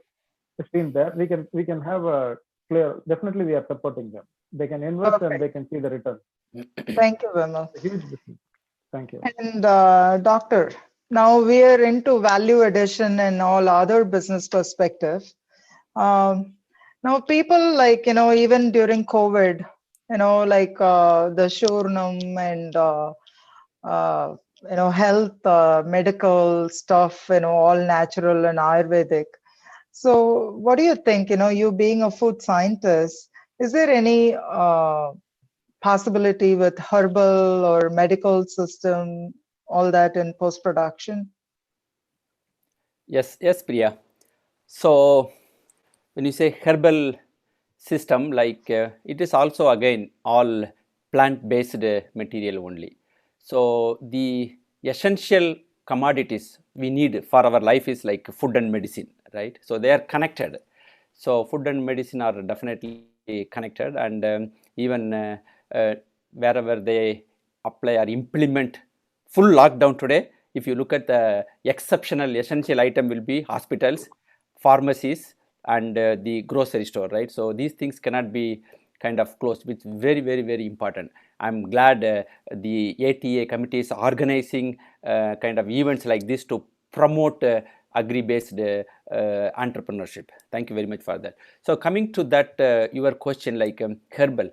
is been there. We can have a clear. Definitely, we are supporting them. They can invest and Perfect. they can see the return. Thank you, Vimal. A huge business. Thank you. And doctor, now we are into value addition and all other business perspective. Now people like, even during COVID, like the Shurnam and, health, medical stuff, all natural and Ayurvedic. So what do you think, you being a food scientist, is there any possibility with herbal or medical system, all that in post-production? Yes, yes, Priya. So when you say herbal system, like it is also again all plant-based material only. So the essential commodities we need for our life is like food and medicine, right? So they are connected. So food and medicine are definitely connected, and even wherever they apply or implement full lockdown today, if you look at the exceptional essential item will be hospitals, pharmacies, and the grocery store, right? So these things cannot be kind of closed, which is very, very, very important. I'm glad the ATEA committee is organizing kind of events like this to promote agri-based entrepreneurship. Thank you very much for that. So coming to that, your question, like herbal.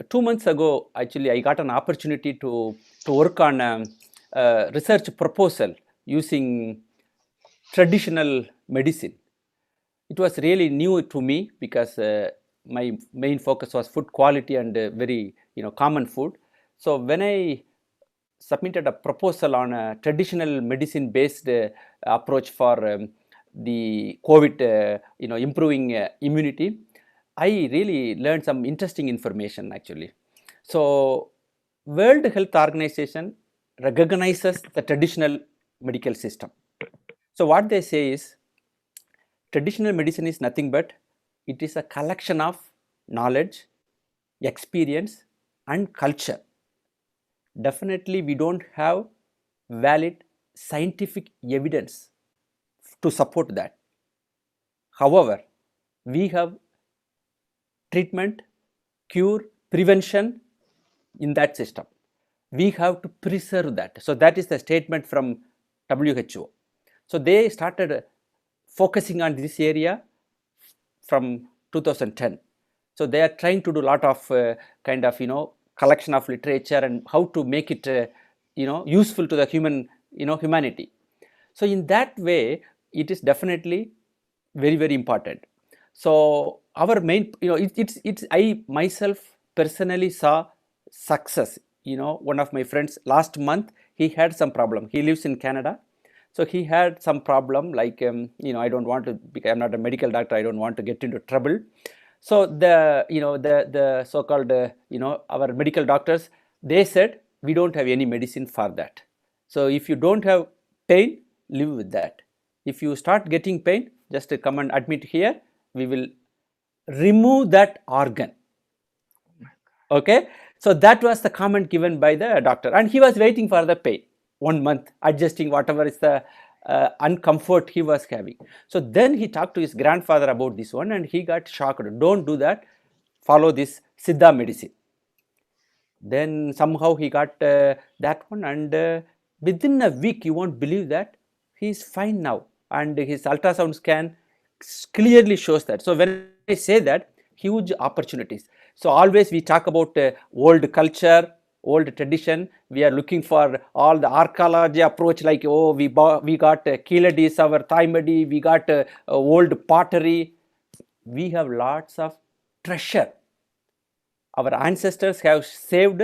2 months ago, actually, I got an opportunity to work on a research proposal using traditional medicine. It was really new to me because my main focus was food quality and very common food. So when I submitted a proposal on a traditional medicine based approach for the COVID, improving immunity, I really learned some interesting information actually. So World Health Organization recognizes the traditional medical system. So what they say is traditional medicine is nothing but it is a collection of knowledge, experience, and culture. Definitely we don't have valid scientific evidence to support that. However, we have treatment, cure, prevention in that system. We have to preserve that. So that is the statement from WHO. So they started focusing on this area from 2010. So they are trying to do a lot of kind of collection of literature and how to make it useful to the humanity. So in that way, it is definitely very, very important. So our main, it's I myself personally saw success. One of my friends last month, he had some problem. He lives in Canada. So he had some problem like, I don't want to, because I'm not a medical doctor, I don't want to get into trouble. So the so-called, our medical doctors, they said, we don't have any medicine for that. So if you don't have pain, live with that. If you start getting pain, just come and admit here, we will remove that organ. Okay. So that was the comment given by the doctor, and he was waiting for the pain 1 month, adjusting whatever is the uncomfort he was having. So then he talked to his grandfather about this one, and he got shocked. Don't do that. Follow this Siddha medicine. Then somehow he got that one, and within a week, you won't believe that he is fine now, and his ultrasound scan clearly shows that. So when I say that, huge opportunities. So always we talk about old culture, old tradition. We are looking for all the archaeology approach, like, oh, we got Keeladis, our Thaimadi, we got old pottery. We have lots of treasure. Our ancestors have saved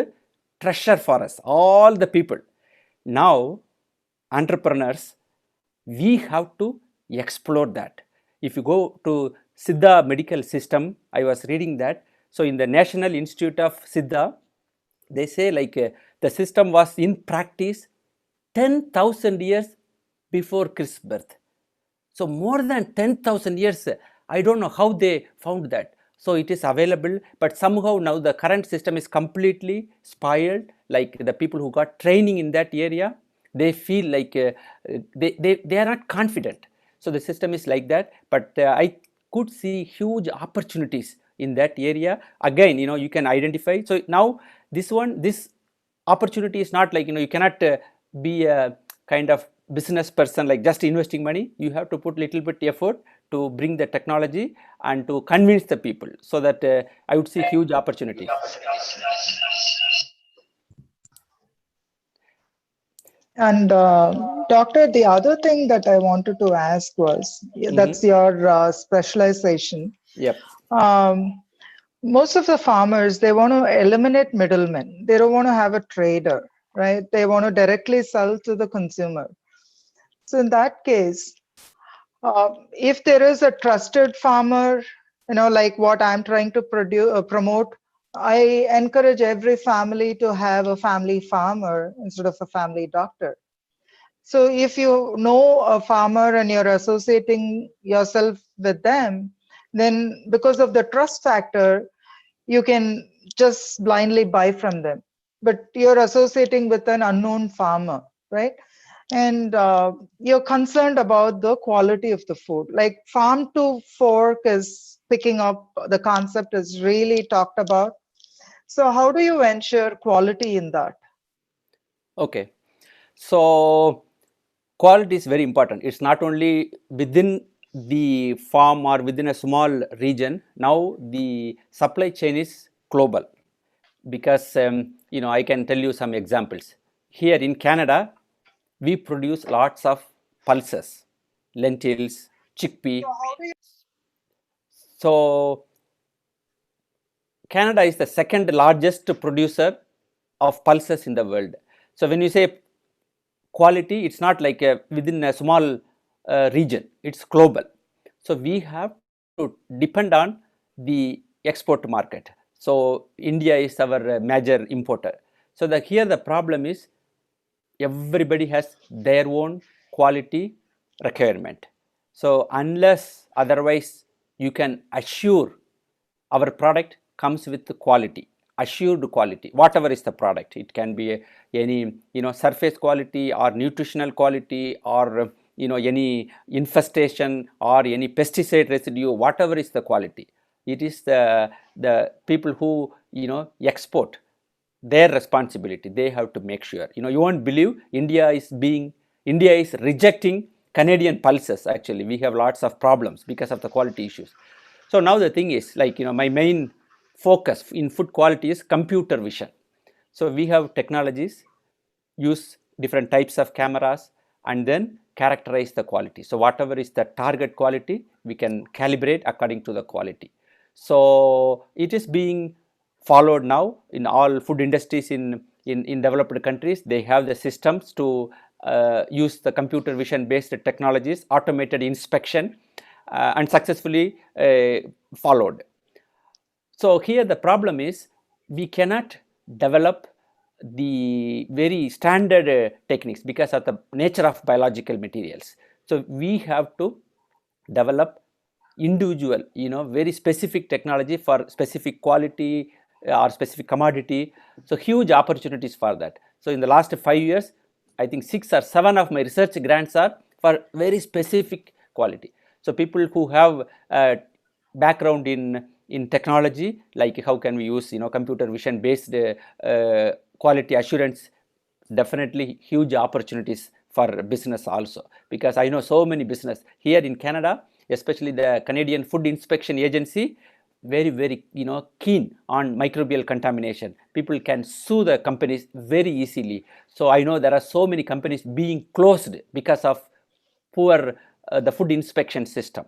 treasure for us, all the people. Now, entrepreneurs, we have to explore that. If you go to Siddha medical system, I was reading that. So in the National Institute of Siddha, they say like the system was in practice 10,000 years before Christ's birth. So more than 10,000 years, I don't know how they found that. So it is available, but somehow now the current system is completely spoiled. Like the people who got training in that area, they feel like they are not confident. So the system is like that, but I could see huge opportunities in that area. Again, you can identify. So now this opportunity is not like, you cannot be a kind of business person like just investing money. You have to put little bit effort to bring the technology and to convince the people, so that I would see huge opportunities. And doctor, the other thing that I wanted to ask was, that's your specialization. Yep. Most of the farmers, they want to eliminate middlemen. They don't want to have a trader, right? They want to directly sell to the consumer. So in that case, if there is a trusted farmer, like what I'm trying to promote, I encourage every family to have a family farmer instead of a family doctor. So if you know a farmer and you're associating yourself with them, then because of the trust factor, you can just blindly buy from them. But you're associating with an unknown farmer, right? And you're concerned about the quality of the food. Like farm to fork is picking up, the concept is really talked about. So how do you ensure quality in that? Okay. So quality is very important. It's not only within the farm or within a small region. Now the supply chain is global, because I can tell you some examples. Here in Canada, we produce lots of pulses, lentils, chickpea. So Canada is the second largest producer of pulses in the world. So when you say quality, it's not like within a small region, it's global. So we have to depend on the export market. So India is our major importer. So here the problem is, everybody has their own quality requirement. So unless otherwise you can assure our product comes with the quality, assured quality, whatever is the product. It can be any surface quality or nutritional quality, or any infestation or any pesticide residue, whatever is the quality. It is the people who export, their responsibility. They have to make sure. You won't believe, India is rejecting Canadian pulses. Actually, we have lots of problems because of the quality issues. So now the thing is, like, my main focus in food quality is computer vision. So we have technologies, use different types of cameras, and then characterize the quality. So whatever is the target quality, we can calibrate according to the quality. So it is being followed now in all food industries in developed countries. They have the systems to use the computer vision based technologies, automated inspection, and successfully followed. So here the problem is, we cannot develop the very standard techniques because of the nature of biological materials. So we have to develop individual, very specific technology for specific quality or specific commodity. So huge opportunities for that. So in the last 5 years, I think 6 or 7 of my research grants are for very specific quality. So people who have background in technology, like how can we use computer vision based quality assurance, definitely huge opportunities for business also, because I know so many business here in Canada, especially the Canadian Food Inspection Agency. very keen on microbial contamination. People can sue the companies very easily. So I know there are so many companies being closed because of poor the food inspection system.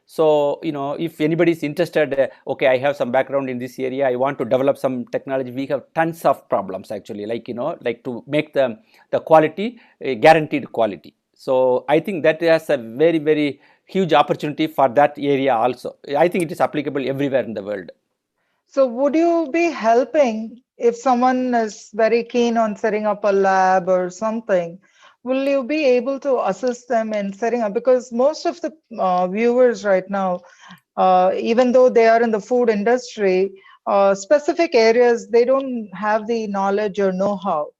So if anybody is interested, okay, I have some background in this area, I want to develop some technology, we have tons of problems actually, like like to make the quality guaranteed quality. So I think that has a very huge opportunity for that area also. I think it is applicable everywhere in the world. So would you be helping if someone is very keen on setting up a lab or something? Will you be able to assist them in setting up? Because most of the viewers right now, even though they are in the food industry, specific areas, they don't have the knowledge or know-how.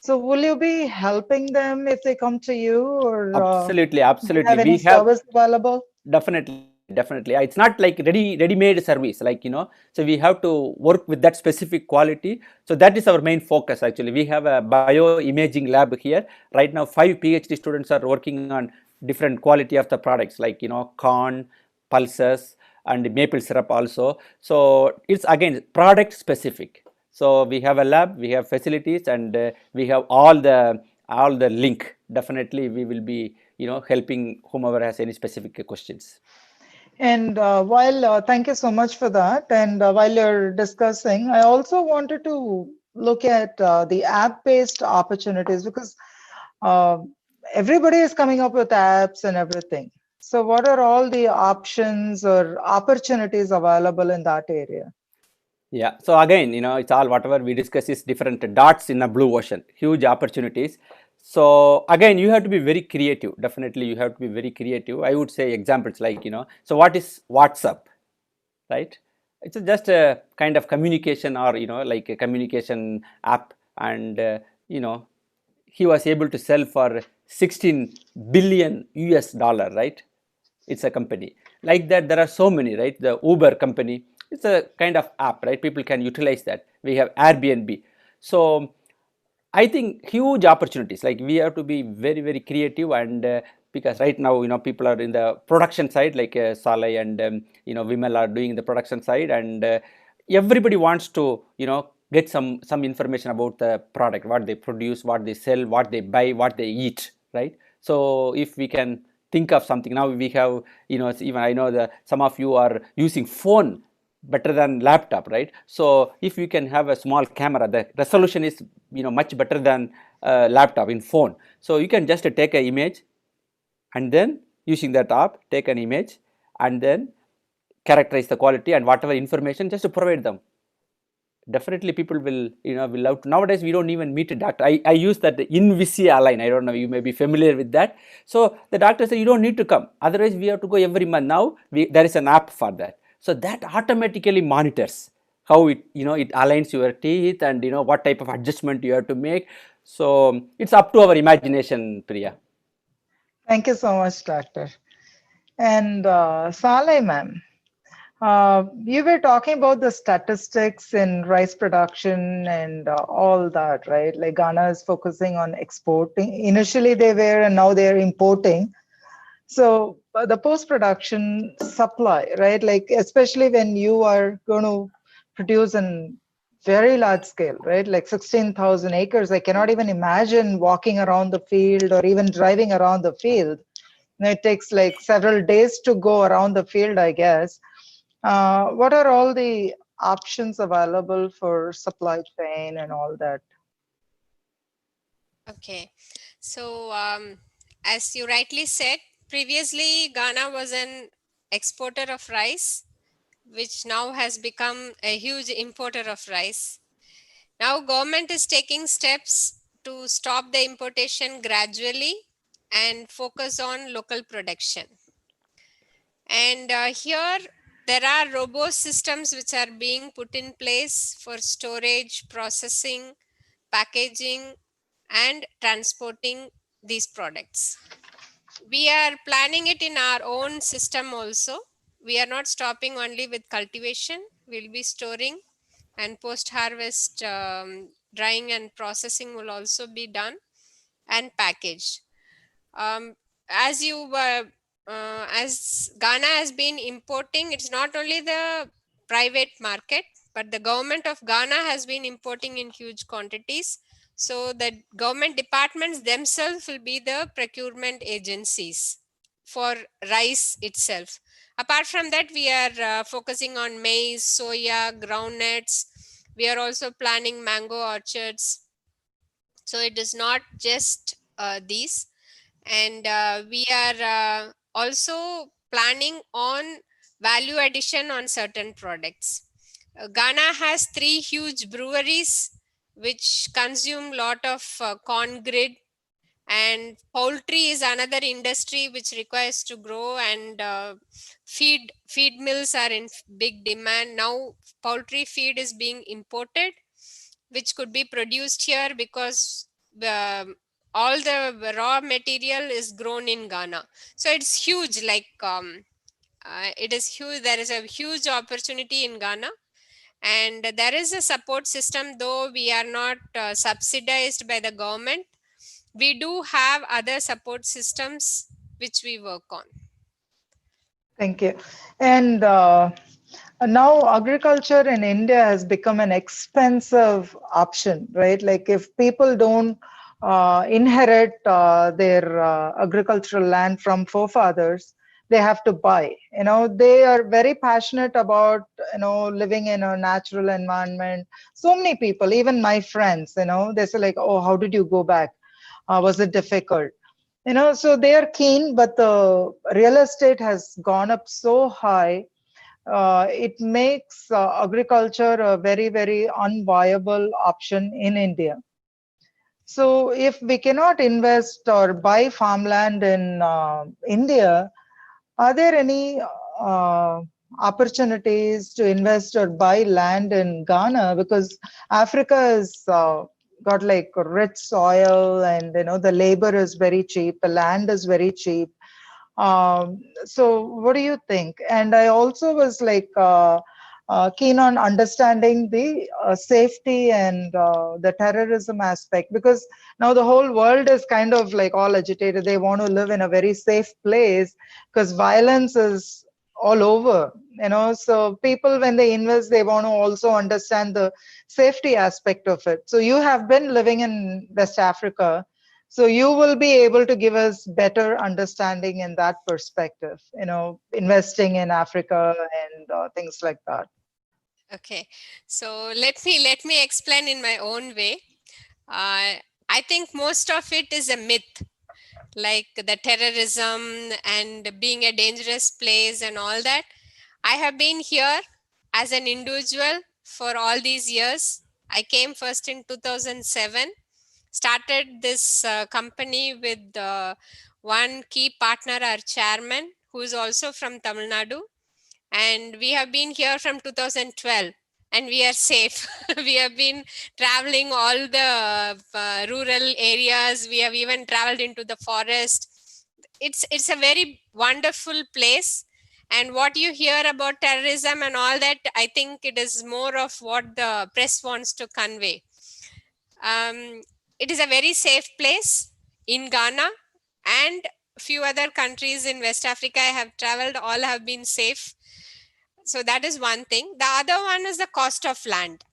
So will you be helping them if they come to you, or Absolutely, do you have any we have service available? definitely it's not like ready-made service, like so we have to work with that specific quality. So that is our main focus actually. We have a bioimaging lab here right now. 5 PhD students are working on different quality of the products, like corn, pulses, and maple syrup also. So it's again product specific. So we have a lab, we have facilities, and we have all the link. Definitely we will be helping whomever has any specific questions. And thank you so much for that. And while you're discussing, I also wanted to look at the app-based opportunities, because uh, everybody is coming up with apps and everything. So what are all the options or opportunities available in that area? Yeah, so again, it's all whatever we discuss is different dots in a blue ocean, huge opportunities. So again, you have to be very creative. Definitely, you have to be very creative. I would say examples like, so what is WhatsApp, right? It's just a kind of communication, or, like a communication app. And, he was able to sell for 16 billion US dollar, right? It's a company like that. There are so many, right? The Uber company, it's a kind of app, right? People can utilize that. We have Airbnb. So I think huge opportunities, like we have to be very creative. And because right now people are in the production side, like Saalai and Vimal are doing the production side. And everybody wants to get some information about the product, what they produce, what they sell, what they buy, what they eat, right? So if we can think of something, now we have even I know that some of you are using phone better than laptop, right? So if you can have a small camera, the resolution is much better than laptop in phone. So you can just take an image, and then using that app take an image, and then characterize the quality and whatever information, just to provide them. Definitely people will love to. Nowadays we don't even meet a doctor. I use that Invisalign. I don't know, you may be familiar with that. So the doctor said you don't need to come, otherwise we have to go every month. Now there is an app for that. So that automatically monitors how it aligns your teeth, and what type of adjustment you have to make. So it's up to our imagination, Priya. Thank you so much, Doctor. And Saalai ma'am, you were talking about the statistics in rice production and all that, right? Like Ghana is focusing on exporting. Initially they were, and now they're importing. So the post-production supply, right? Like especially when you are going to produce in very large scale, right? Like 16,000 acres. I cannot even imagine walking around the field or even driving around the field. It takes like several days to go around the field, I guess. What are all the options available for supply chain and all that? Okay, so as you rightly said, previously Ghana was an exporter of rice, which now has become a huge importer of rice. Now government is taking steps to stop the importation gradually and focus on local production. And here there are robust systems which are being put in place for storage, processing, packaging, and transporting these products. We are planning it in our own system also. We are not stopping only with cultivation. We'll be storing, and post-harvest drying and processing will also be done, and packaged. Um, as you as Ghana has been importing, it's not only the private market, but the government of Ghana has been importing in huge quantities. So the government departments themselves will be the procurement agencies for rice itself. Apart from that, we are focusing on maize, soya, groundnuts. We are also planning mango orchards. So it is not just these. And we are also planning on value addition on certain products. Ghana has 3 huge breweries which consume lot of corn grid, and poultry is another industry which requires to grow, and feed mills are in big demand. Now poultry feed is being imported, which could be produced here because all the raw material is grown in Ghana. So it's huge, like it is huge. There is a huge opportunity in Ghana, and there is a support system, though we are not subsidized by the government. We do have other support systems which we work on. Thank you. And now agriculture in India has become an expensive option, right? Like if people don't inherit their agricultural land from forefathers, they have to buy. You know, they are very passionate about, you know, living in a natural environment. So many people, even my friends, you know, they say like, oh, how did you go back? Was it difficult? You know, so they are keen, but the real estate has gone up so high. It makes agriculture a very, very unviable option in India. So if we cannot invest or buy farmland in India, are there any opportunities to invest or buy land in Ghana? Because Africa has got like rich soil, and you know the labor is very cheap, the land is very cheap. So what do you think? And I also was like keen on understanding the safety and the terrorism aspect, because now the whole world is kind of like all agitated. They want to live in a very safe place because violence is all over, you know. So people, when they invest, they want to also understand the safety aspect of it. So you have been living in West Africa, so you will be able to give us better understanding in that perspective, you know, investing in Africa and things like that. Okay, so let me explain in my own way. I think most of it is a myth, like the terrorism and being a dangerous place and all that. I have been here as an individual for all these years. I came first in 2007, started this company with one key partner, our chairman, who is also from Tamil Nadu. And we have been here from 2012, and we are safe. We have been traveling all the rural areas. We have even traveled into the forest. It's a very wonderful place. And what you hear about terrorism and all that, I think it is more of what the press wants to convey. It is a very safe place in Ghana, and few other countries in West Africa I have traveled, all have been safe. So that is one thing. The other one is the cost of land.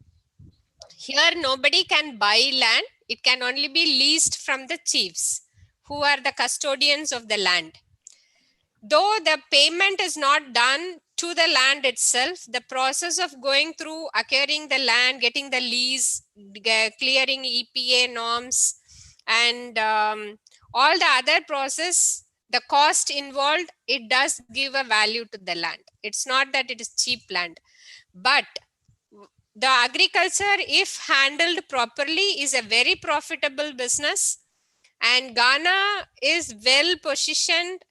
Here nobody can buy land. It can only be leased from the chiefs, who are the custodians of the land. Though the payment is not done to the land itself, the process of going through acquiring the land, getting the lease, clearing EPA norms, and all the other process, the cost involved, it does give a value to the land. It's not that it is cheap land, but the agriculture, if handled properly, is a very profitable business, and Ghana is well positioned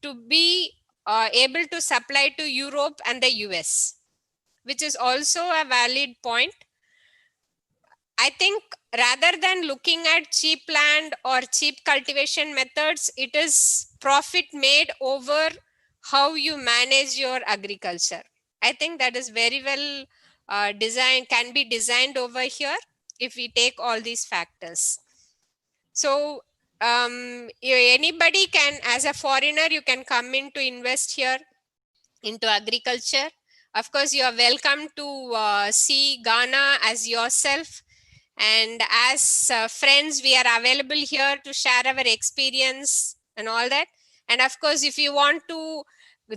to be able to supply to Europe and the US, which is also a valid point. I think rather than looking at cheap land or cheap cultivation methods, it is profit made over how you manage your agriculture. I think that is very well designed, can be designed over here if we take all these factors. So anybody can, as a foreigner, you can come in to invest here into agriculture. Of course, you are welcome to see Ghana as yourself. And as friends, we are available here to share our experience and all that. And of course, if you want to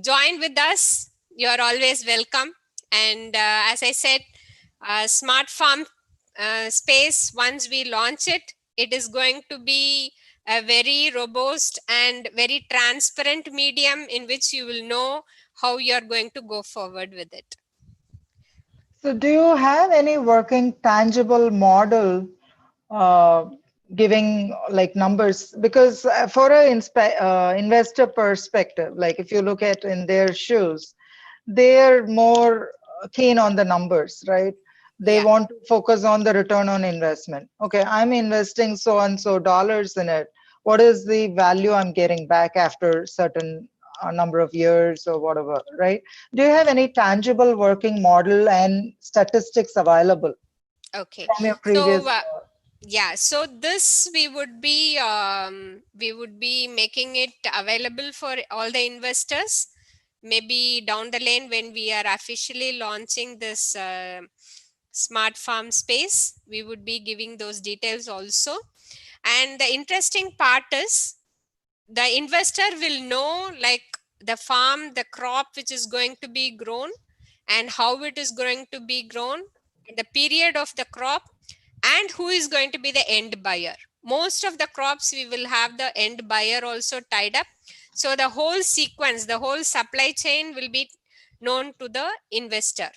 join with us, you are always welcome. And as I said, Smart Farm space, once we launch it, it is going to be a very robust and very transparent medium in which you will know how you are going to go forward with it. So do you have any working tangible model uh, giving like numbers? Because for an investor perspective, like if you look at in their shoes, they're more keen on the numbers, right? They Yeah. want to focus on the return on investment. Okay, I'm investing so and so dollars in it. What is the value I'm getting back after certain number of years or whatever, right? Do you have any tangible working model and statistics available Okay. from your So previous? yeah, so this we would be making it available for all the investors. Maybe down the lane when we are officially launching this smart farm space, we would be giving those details also. And the interesting part is the investor will know like the farm, the crop which is going to be grown and how it is going to be grown, the period of the crop, and who is going to be the end buyer. Most of the crops we will have the end buyer also tied up. So the whole sequence, the whole supply chain will be known to the investor.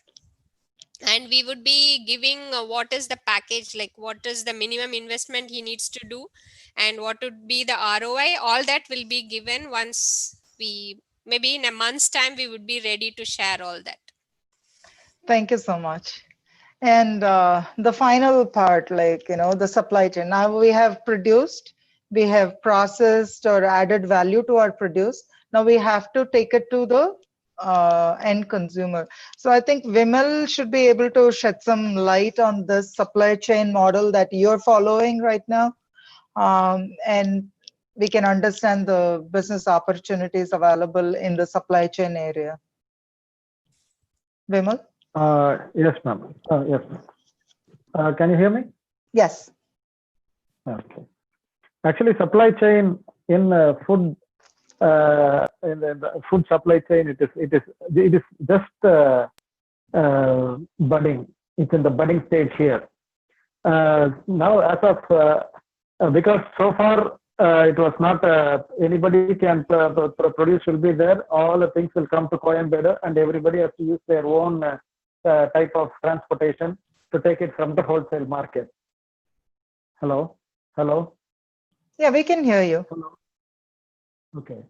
And we would be giving what is the package, like what is the minimum investment he needs to do and what would be the ROI. All that will be given once we, maybe in a month's time, we would be ready to share all that. Thank you so much. And the final part, like, the supply chain. Now we have produced, we have processed or added value to our produce. Now we have to take it to the end consumer. So I think Vimal should be able to shed some light on this supply chain model that you're following right now. And we can understand the business opportunities available in the supply chain area. Vimal? Yes, ma'am. Yes, ma'am. Can you hear me? Yes. Okay. Actually, supply chain in food, in the food supply chain, it is just budding. It's in the budding stage here. Now, as of because so far it was not anybody can produce will be there. All the things will come to Coimbatore, and everybody has to use their own type of transportation to take it from the wholesale market. Hello, hello. Yeah, we can hear you. Hello. Okay.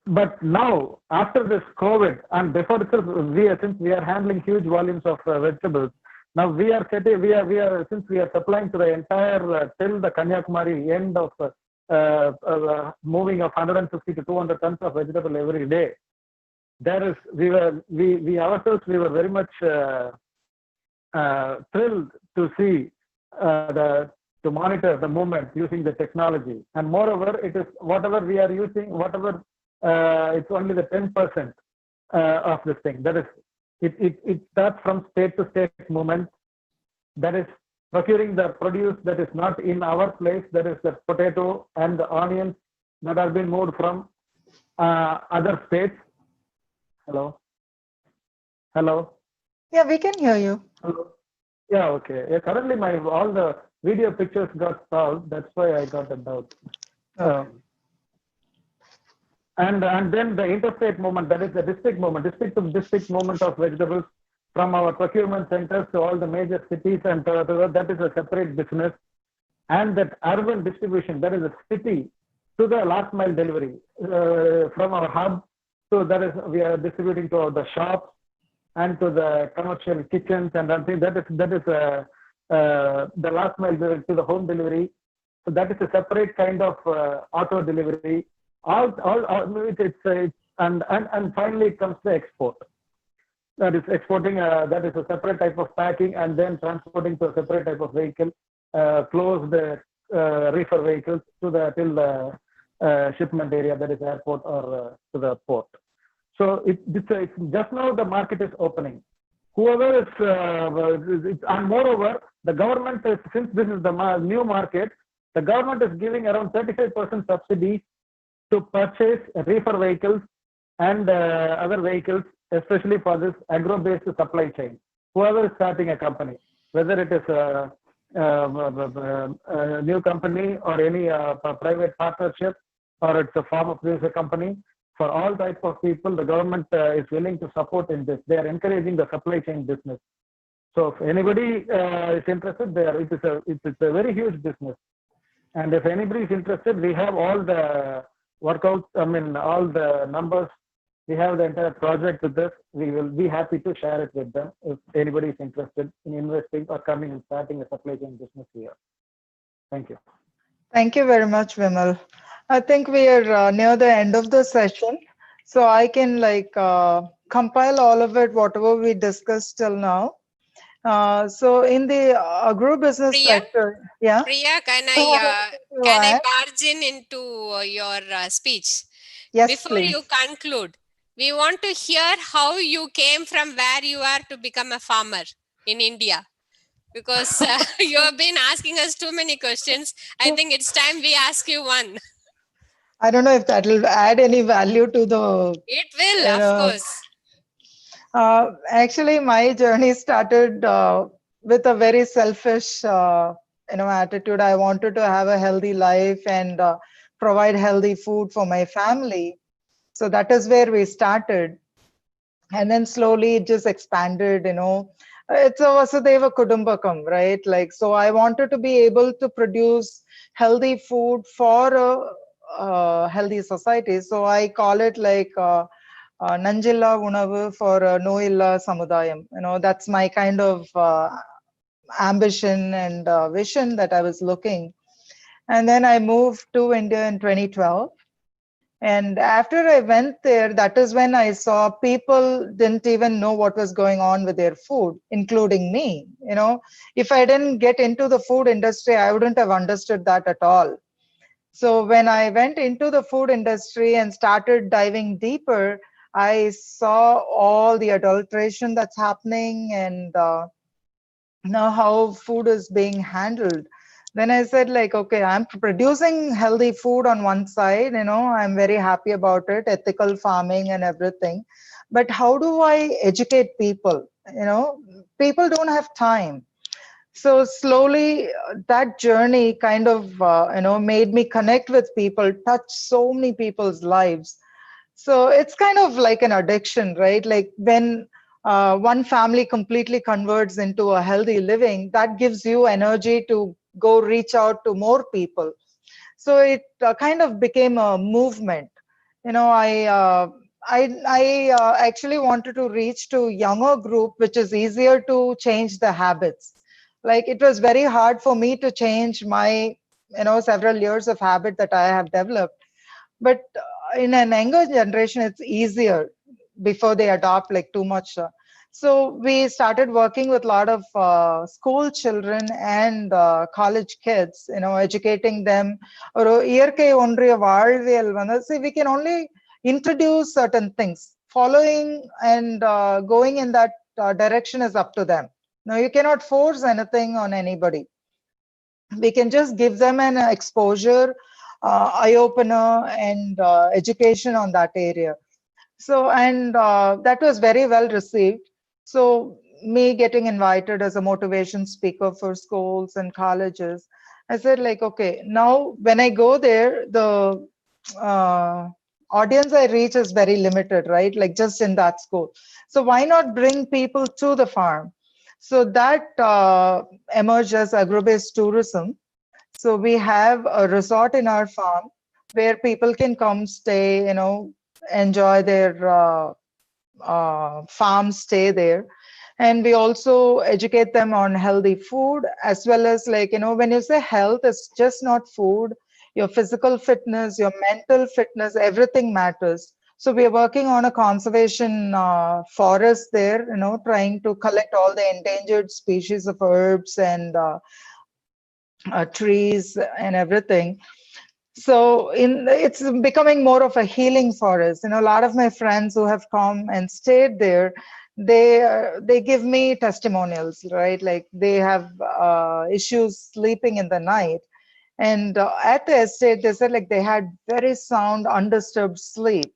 But now, after this COVID, and before itself, since we are handling huge volumes of vegetables, now we are since we are supplying to the entire till the Kanyakumari end of moving of 150 to 200 tons of vegetable every day. There is we ourselves were very much thrilled to see to monitor the movement using the technology, and moreover, it is whatever we are using, whatever it's only the 10% of this thing. That is, it starts from state to state movement. That is procuring the produce that is not in our place. That is the potato and the onions that have been moved from other states. Hello, hello. Yeah, we can hear you. Hello. Yeah, okay. Yeah, currently my all the video pictures got solved. That's why I got a doubt. Okay. And then the interstate movement, that is the district movement, district to district movement of vegetables from our procurement centers to all the major cities, and that is a separate business. And that urban distribution, that is a city to the last mile delivery from our hub. So that is, we are distributing to the shops and to the commercial kitchens, and I think that is the last mile to the home delivery. So that is a separate kind of auto delivery. And finally it comes to export. That is exporting. That is a separate type of packing, and then transporting to a separate type of vehicle, closed reefer vehicles to till the shipment area, that is airport or to the port. So it's just now the market is opening. Whoever is, and moreover, the government is, since this is the new market, the government is giving around 35% subsidy to purchase reefer vehicles and other vehicles, especially for this agro-based supply chain. Whoever is starting a company, whether it is a new company or any private partnership, or it's a farm producer company, for all types of people, the government is willing to support in this. They are encouraging the supply chain business. So if anybody is interested, it's a very huge business. And if anybody is interested, we have all the workouts, all the numbers. We have the entire project with this. We will be happy to share it with them if anybody is interested in investing or coming and starting a supply chain business here. Thank you. Thank you very much, Vimal. I think we are near the end of the session, so I can compile all of it, whatever we discussed till now. So in the agro-business sector, yeah. Priya, can So I barge into your speech? Yes, Before please. you conclude, we want to hear how you came from where you are to become a farmer in India. Because you have been asking us too many questions. I think it's time we ask you one. I don't know if that will add any value to the... It will, of course. Actually, my journey started with a very selfish attitude. I wanted to have a healthy life and provide healthy food for my family. So that is where we started. And then slowly it just expanded, It's a Vasudhaiva Kudumbakam, right? So I wanted to be able to produce healthy food for a healthy society. So I call it Nanjilla Unavu for Noilla Samudayam. That's my kind of ambition and vision that I was looking. And then I moved to India in 2012. And after I went there, that is when I saw people didn't even know what was going on with their food, including me. If I didn't get into the food industry, I wouldn't have understood that at all. So when I went into the food industry and started diving deeper, I saw all the adulteration that's happening and how food is being handled. Then I said, okay, I'm producing healthy food on one side, I'm very happy about it, ethical farming and everything. But how do I educate people? People don't have time. So slowly that journey kind of, made me connect with people, touch so many people's lives. So it's kind of like an addiction, right? Like when one family completely converts into a healthy living, that gives you energy to go reach out to more people. So it kind of became a movement. I actually wanted to reach to younger group, which is easier to change the habits. Like it was very hard for me to change my, several years of habit that I have developed. But in an younger generation, it's easier before they adopt too much. So we started working with a lot of school children and college kids, educating them. See, we can only introduce certain things. Following and going in that direction is up to them. Now, you cannot force anything on anybody. We can just give them an exposure, eye-opener and education on that area. So, and that was very well received. So me getting invited as a motivation speaker for schools and colleges, I said okay, now when I go there, the audience I reach is very limited, right? Just in that school. So why not bring people to the farm? So that emerged as agro-based tourism. So we have a resort in our farm where people can come stay, enjoy their farm stay there. And we also educate them on healthy food, as well as when you say health, it's just not food, your physical fitness, your mental fitness, everything matters. So we are working on a conservation forest there, trying to collect all the endangered species of herbs and trees and everything. So it's becoming more of a healing forest. A lot of my friends who have come and stayed there, they give me testimonials, right? Like they have issues sleeping in the night. And at the estate, they said like they had very sound, undisturbed sleep.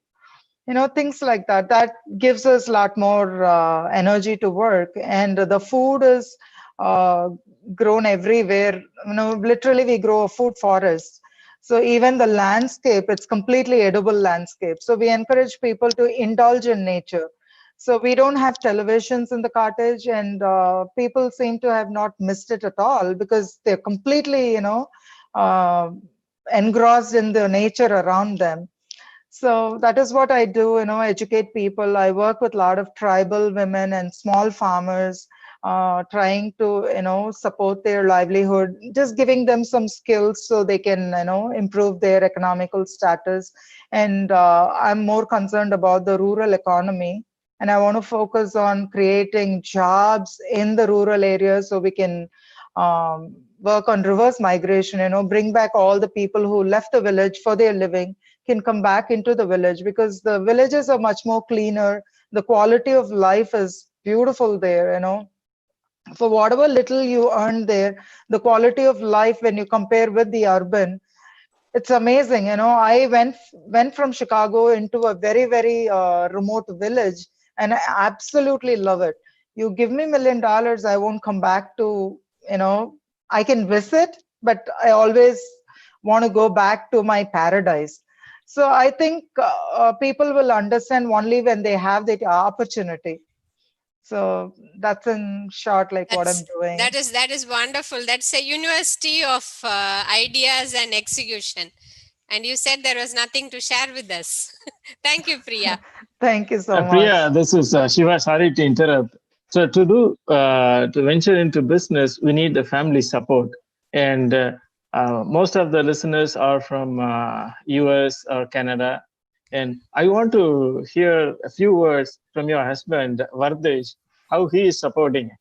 Things like that. That gives us a lot more energy to work. And the food is uh, grown everywhere. Literally we grow a food forest. So even the landscape, it's completely edible landscape. So we encourage people to indulge in nature. So we don't have televisions in the cottage, and people seem to have not missed it at all because they're completely, uh, engrossed in the nature around them. So that is what I do, educate people. I work with a lot of tribal women and small farmers, trying to, support their livelihood, just giving them some skills so they can, improve their economical status. And I'm more concerned about the rural economy. And I want to focus on creating jobs in the rural areas so we can work on reverse migration, bring back all the people who left the village for their living can come back into the village, because the villages are much more cleaner. The quality of life is beautiful there, for whatever little you earn there, the quality of life when you compare with the urban, it's amazing. I went from Chicago into a very, very remote village, and I absolutely love it. You give me $1 million, I won't come back to, I can visit, but I always want to go back to my paradise. So I think people will understand only when they have the opportunity. So that's in short, like what I'm doing. That is wonderful. That's a university of ideas and execution. And you said there was nothing to share with us. Thank you, Priya. Thank you so much. Priya, this is Shiva. Sorry to interrupt. So to venture into business, we need the family support, and most of the listeners are from US or Canada. And I want to hear a few words from your husband, Varadheesh, how he is supporting.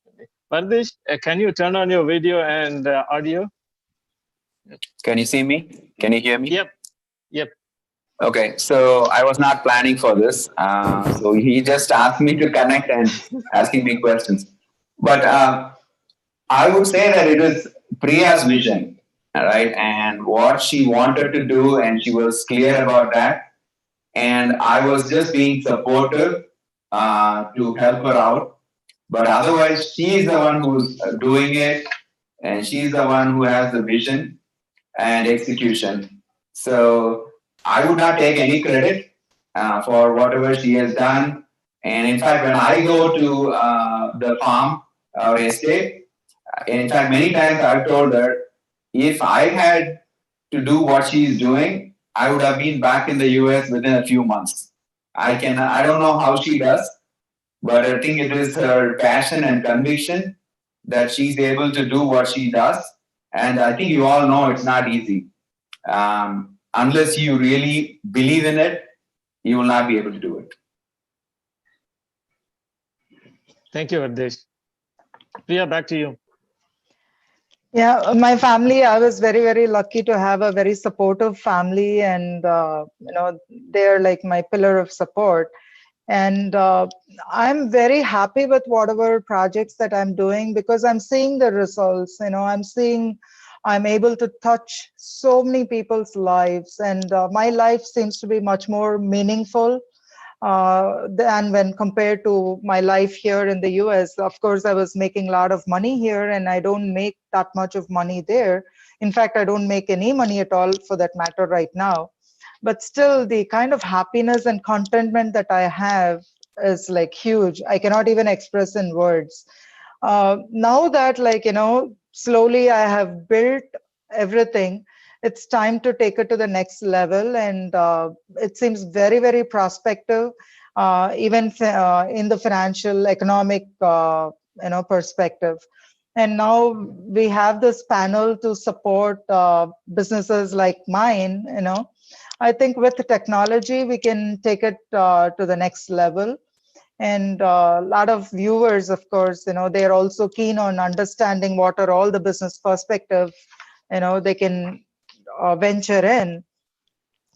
Varadheesh, can you turn on your video and audio? Can you see me? Can you hear me? Yep. Okay, so I was not planning for this. So he just asked me to connect and asking me questions. But I would say that it is Priya's vision, right? And what she wanted to do, and she was clear about that. And I was just being supportive to help her out. But otherwise, she's the one who's doing it, and she's the one who has the vision and execution. So I would not take any credit for whatever she has done. And in fact, when I go to the farm or estate, in fact, many times I've told her, if I had to do what she's doing, I would have been back in the US within a few months. I don't know how she does, but I think it is her passion and conviction that she's able to do what she does. And I think you all know it's not easy. Unless you really believe in it, you will not be able to do it. Thank you, Varadheesh. Priya, back to you. Yeah, my family, I was very, very lucky to have a very supportive family, and they're like my pillar of support. And I'm very happy with whatever projects that I'm doing, because I'm seeing the results. I'm able to touch so many people's lives, and my life seems to be much more meaningful than when compared to my life here in the US. Of course, I was making a lot of money here, and I don't make that much of money there. In fact, I don't make any money at all for that matter right now. But still, the kind of happiness and contentment that I have is like huge. I cannot even express in words. Now that, slowly I have built everything, it's time to take it to the next level. And it seems very, very prospective, even in the financial, economic, perspective. And now we have this panel to support businesses like mine. I think with the technology, we can take it to the next level. And a lot of viewers, of course, they're also keen on understanding what are all the business perspective, they can venture in.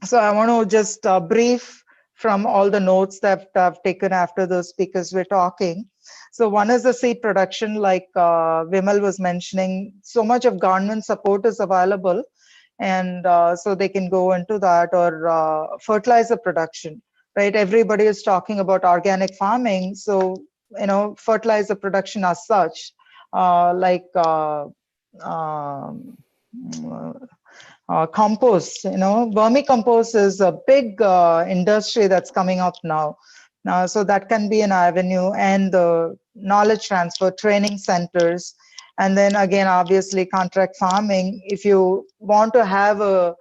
So I want to just brief from all the notes that I've taken after the speakers were talking. So one is the seed production, like Vimal was mentioning, so much of government support is available, and so they can go into that, or fertilizer production, right? Everybody is talking about organic farming, so fertilizer production as such, like um, compost, vermicompost is a big industry that's coming up now. So that can be an avenue, and the knowledge transfer training centers. And then again, obviously, contract farming. If you want to have a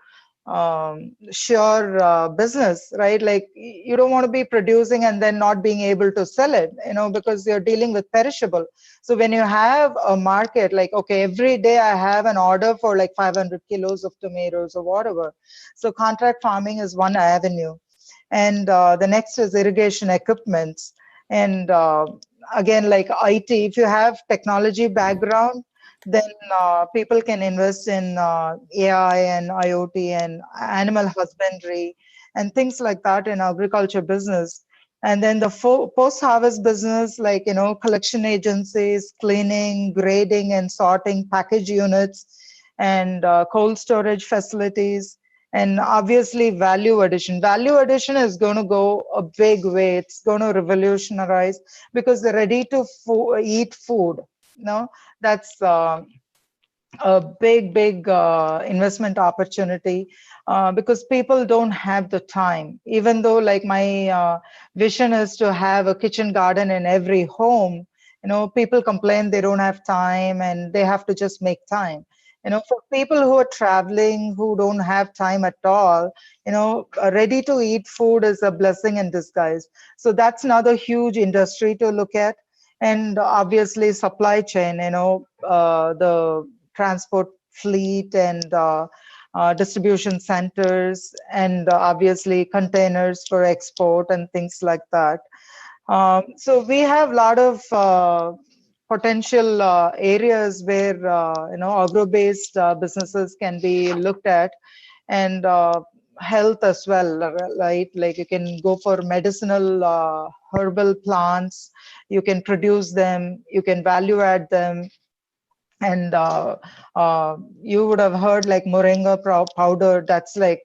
sure business, right? Like you don't want to be producing and then not being able to sell it, because you're dealing with perishable. So when you have a market, like, okay, every day I have an order for like 500 kilos of tomatoes or whatever. So contract farming is one avenue. And the next is irrigation equipments. And again, like IT, if you have technology background, then people can invest in AI and IoT and animal husbandry and things like that in agriculture business. And then the post-harvest business, like, collection agencies, cleaning, grading and sorting, package units, and cold storage facilities, and obviously value addition. Value addition is going to go a big way. It's going to revolutionize, because the ready to eat food, that's a big investment opportunity, because people don't have the time. Even though, like, my vision is to have a kitchen garden in every home, people complain they don't have time, and they have to just make time. For people who are traveling, who don't have time at all, ready to eat food is a blessing in disguise. So that's another huge industry to look at. And obviously supply chain, the transport fleet, and distribution centers, and obviously containers for export and things like that. So we have a lot of potential areas where agro-based businesses can be looked at, and health as well, right? Like you can go for medicinal herbal plants, you can produce them, you can value add them. And you would have heard like moringa powder, that's like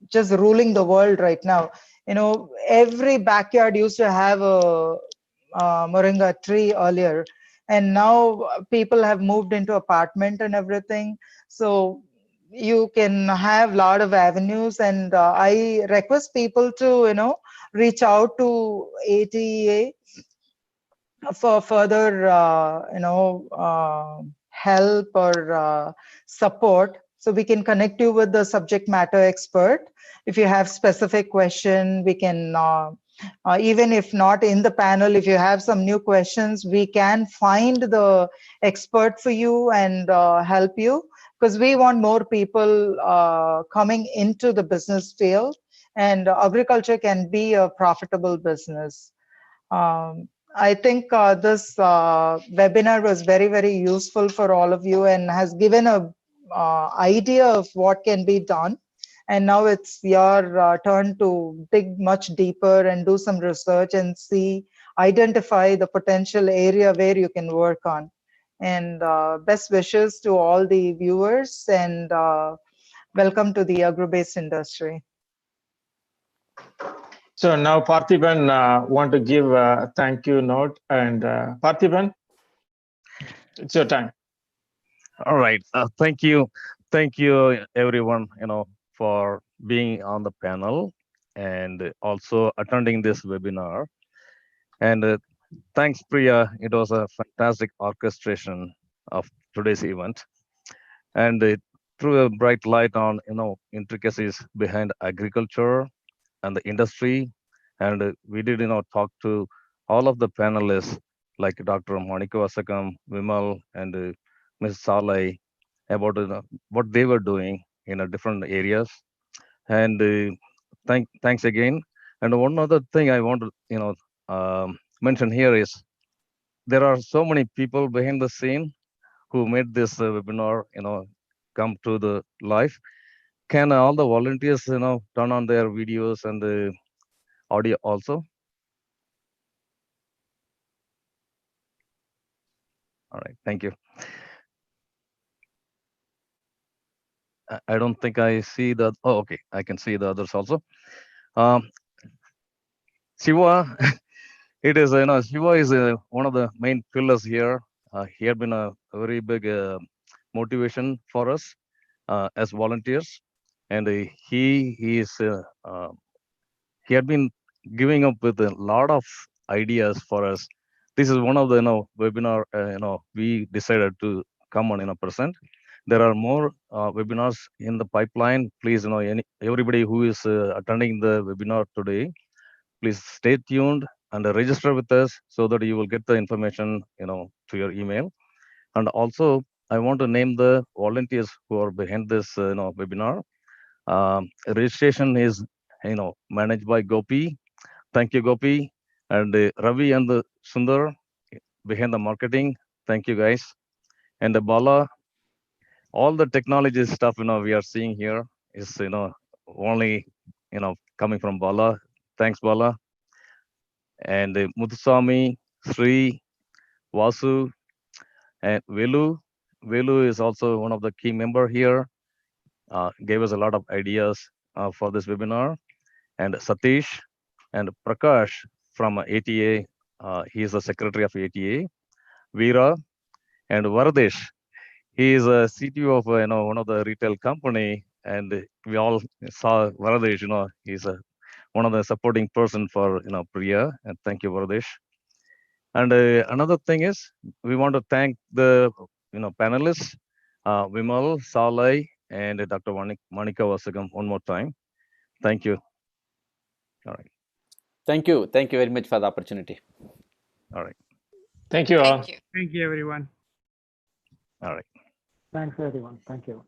just ruling the world right now. Every backyard used to have a moringa tree earlier, and now people have moved into apartment and everything. So you can have a lot of avenues, and I request people to reach out to ATEA for further help or support, so we can connect you with the subject matter expert. If you have specific question, we can even if not in the panel, if you have some new questions, we can find the expert for you and help you, because we want more people coming into the business field, and agriculture can be a profitable business. I think this webinar was very useful for all of you, and has given a idea of what can be done. And now it's your turn to dig much deeper and do some research and identify the potential area where you can work on. And best wishes to all the viewers, and welcome to the agro-based industry. So now Parthiban want to give a thank you note, and Parthiban, it's your time. All right. Thank you. Thank you, everyone, for being on the panel and also attending this webinar. And thanks, Priya. It was a fantastic orchestration of today's event. And it threw a bright light on, intricacies behind agriculture and the industry. And we did, talk to all of the panelists like Dr. Manickavasagan, Vimal, and Ms. Saalai about what they were doing in different areas. And thanks again. And one other thing I want to, mention here is there are so many people behind the scene who made this webinar, come to the life. can all the volunteers, turn on their videos and the audio also? All right, thank you. I don't think I see the. Oh, okay, I can see the others also. Siva, it is, Siva is one of the main pillars here. He had been a very big motivation for us as volunteers, and he had been giving up with a lot of ideas for us. This is one of the webinar we decided to come on present. There are more webinars in the pipeline. Please, everybody who is attending the webinar today, please stay tuned and register with us so that you will get the information to your email. And also, I want to name the volunteers who are behind this webinar. Registration is managed by Gopi. Thank you, Gopi. And Ravi and Sundar behind the marketing. Thank you, guys. And the Bala, all the technology stuff we are seeing here is only coming from Bala. Thanks, Bala. And Muthuswami, Sri, Vasu, and Velu. Velu is also one of the key member here. Gave us a lot of ideas for this webinar. And Satish and Prakash from ATEA. He is the secretary of ATEA. Veera and Varadheesh. He is a CTO of one of the retail company, and we all saw Varadheesh. He's one of the supporting person for Priya. And thank you, Varadheesh. And another thing is, we want to thank the panelists, Vimal, Saalai, and Dr. Manikavasagan one more time. Thank you. All right. Thank you. Thank you very much for the opportunity. All right. Thank you all. Thank you. Thank you, everyone. All right. Thanks, everyone. Thank you.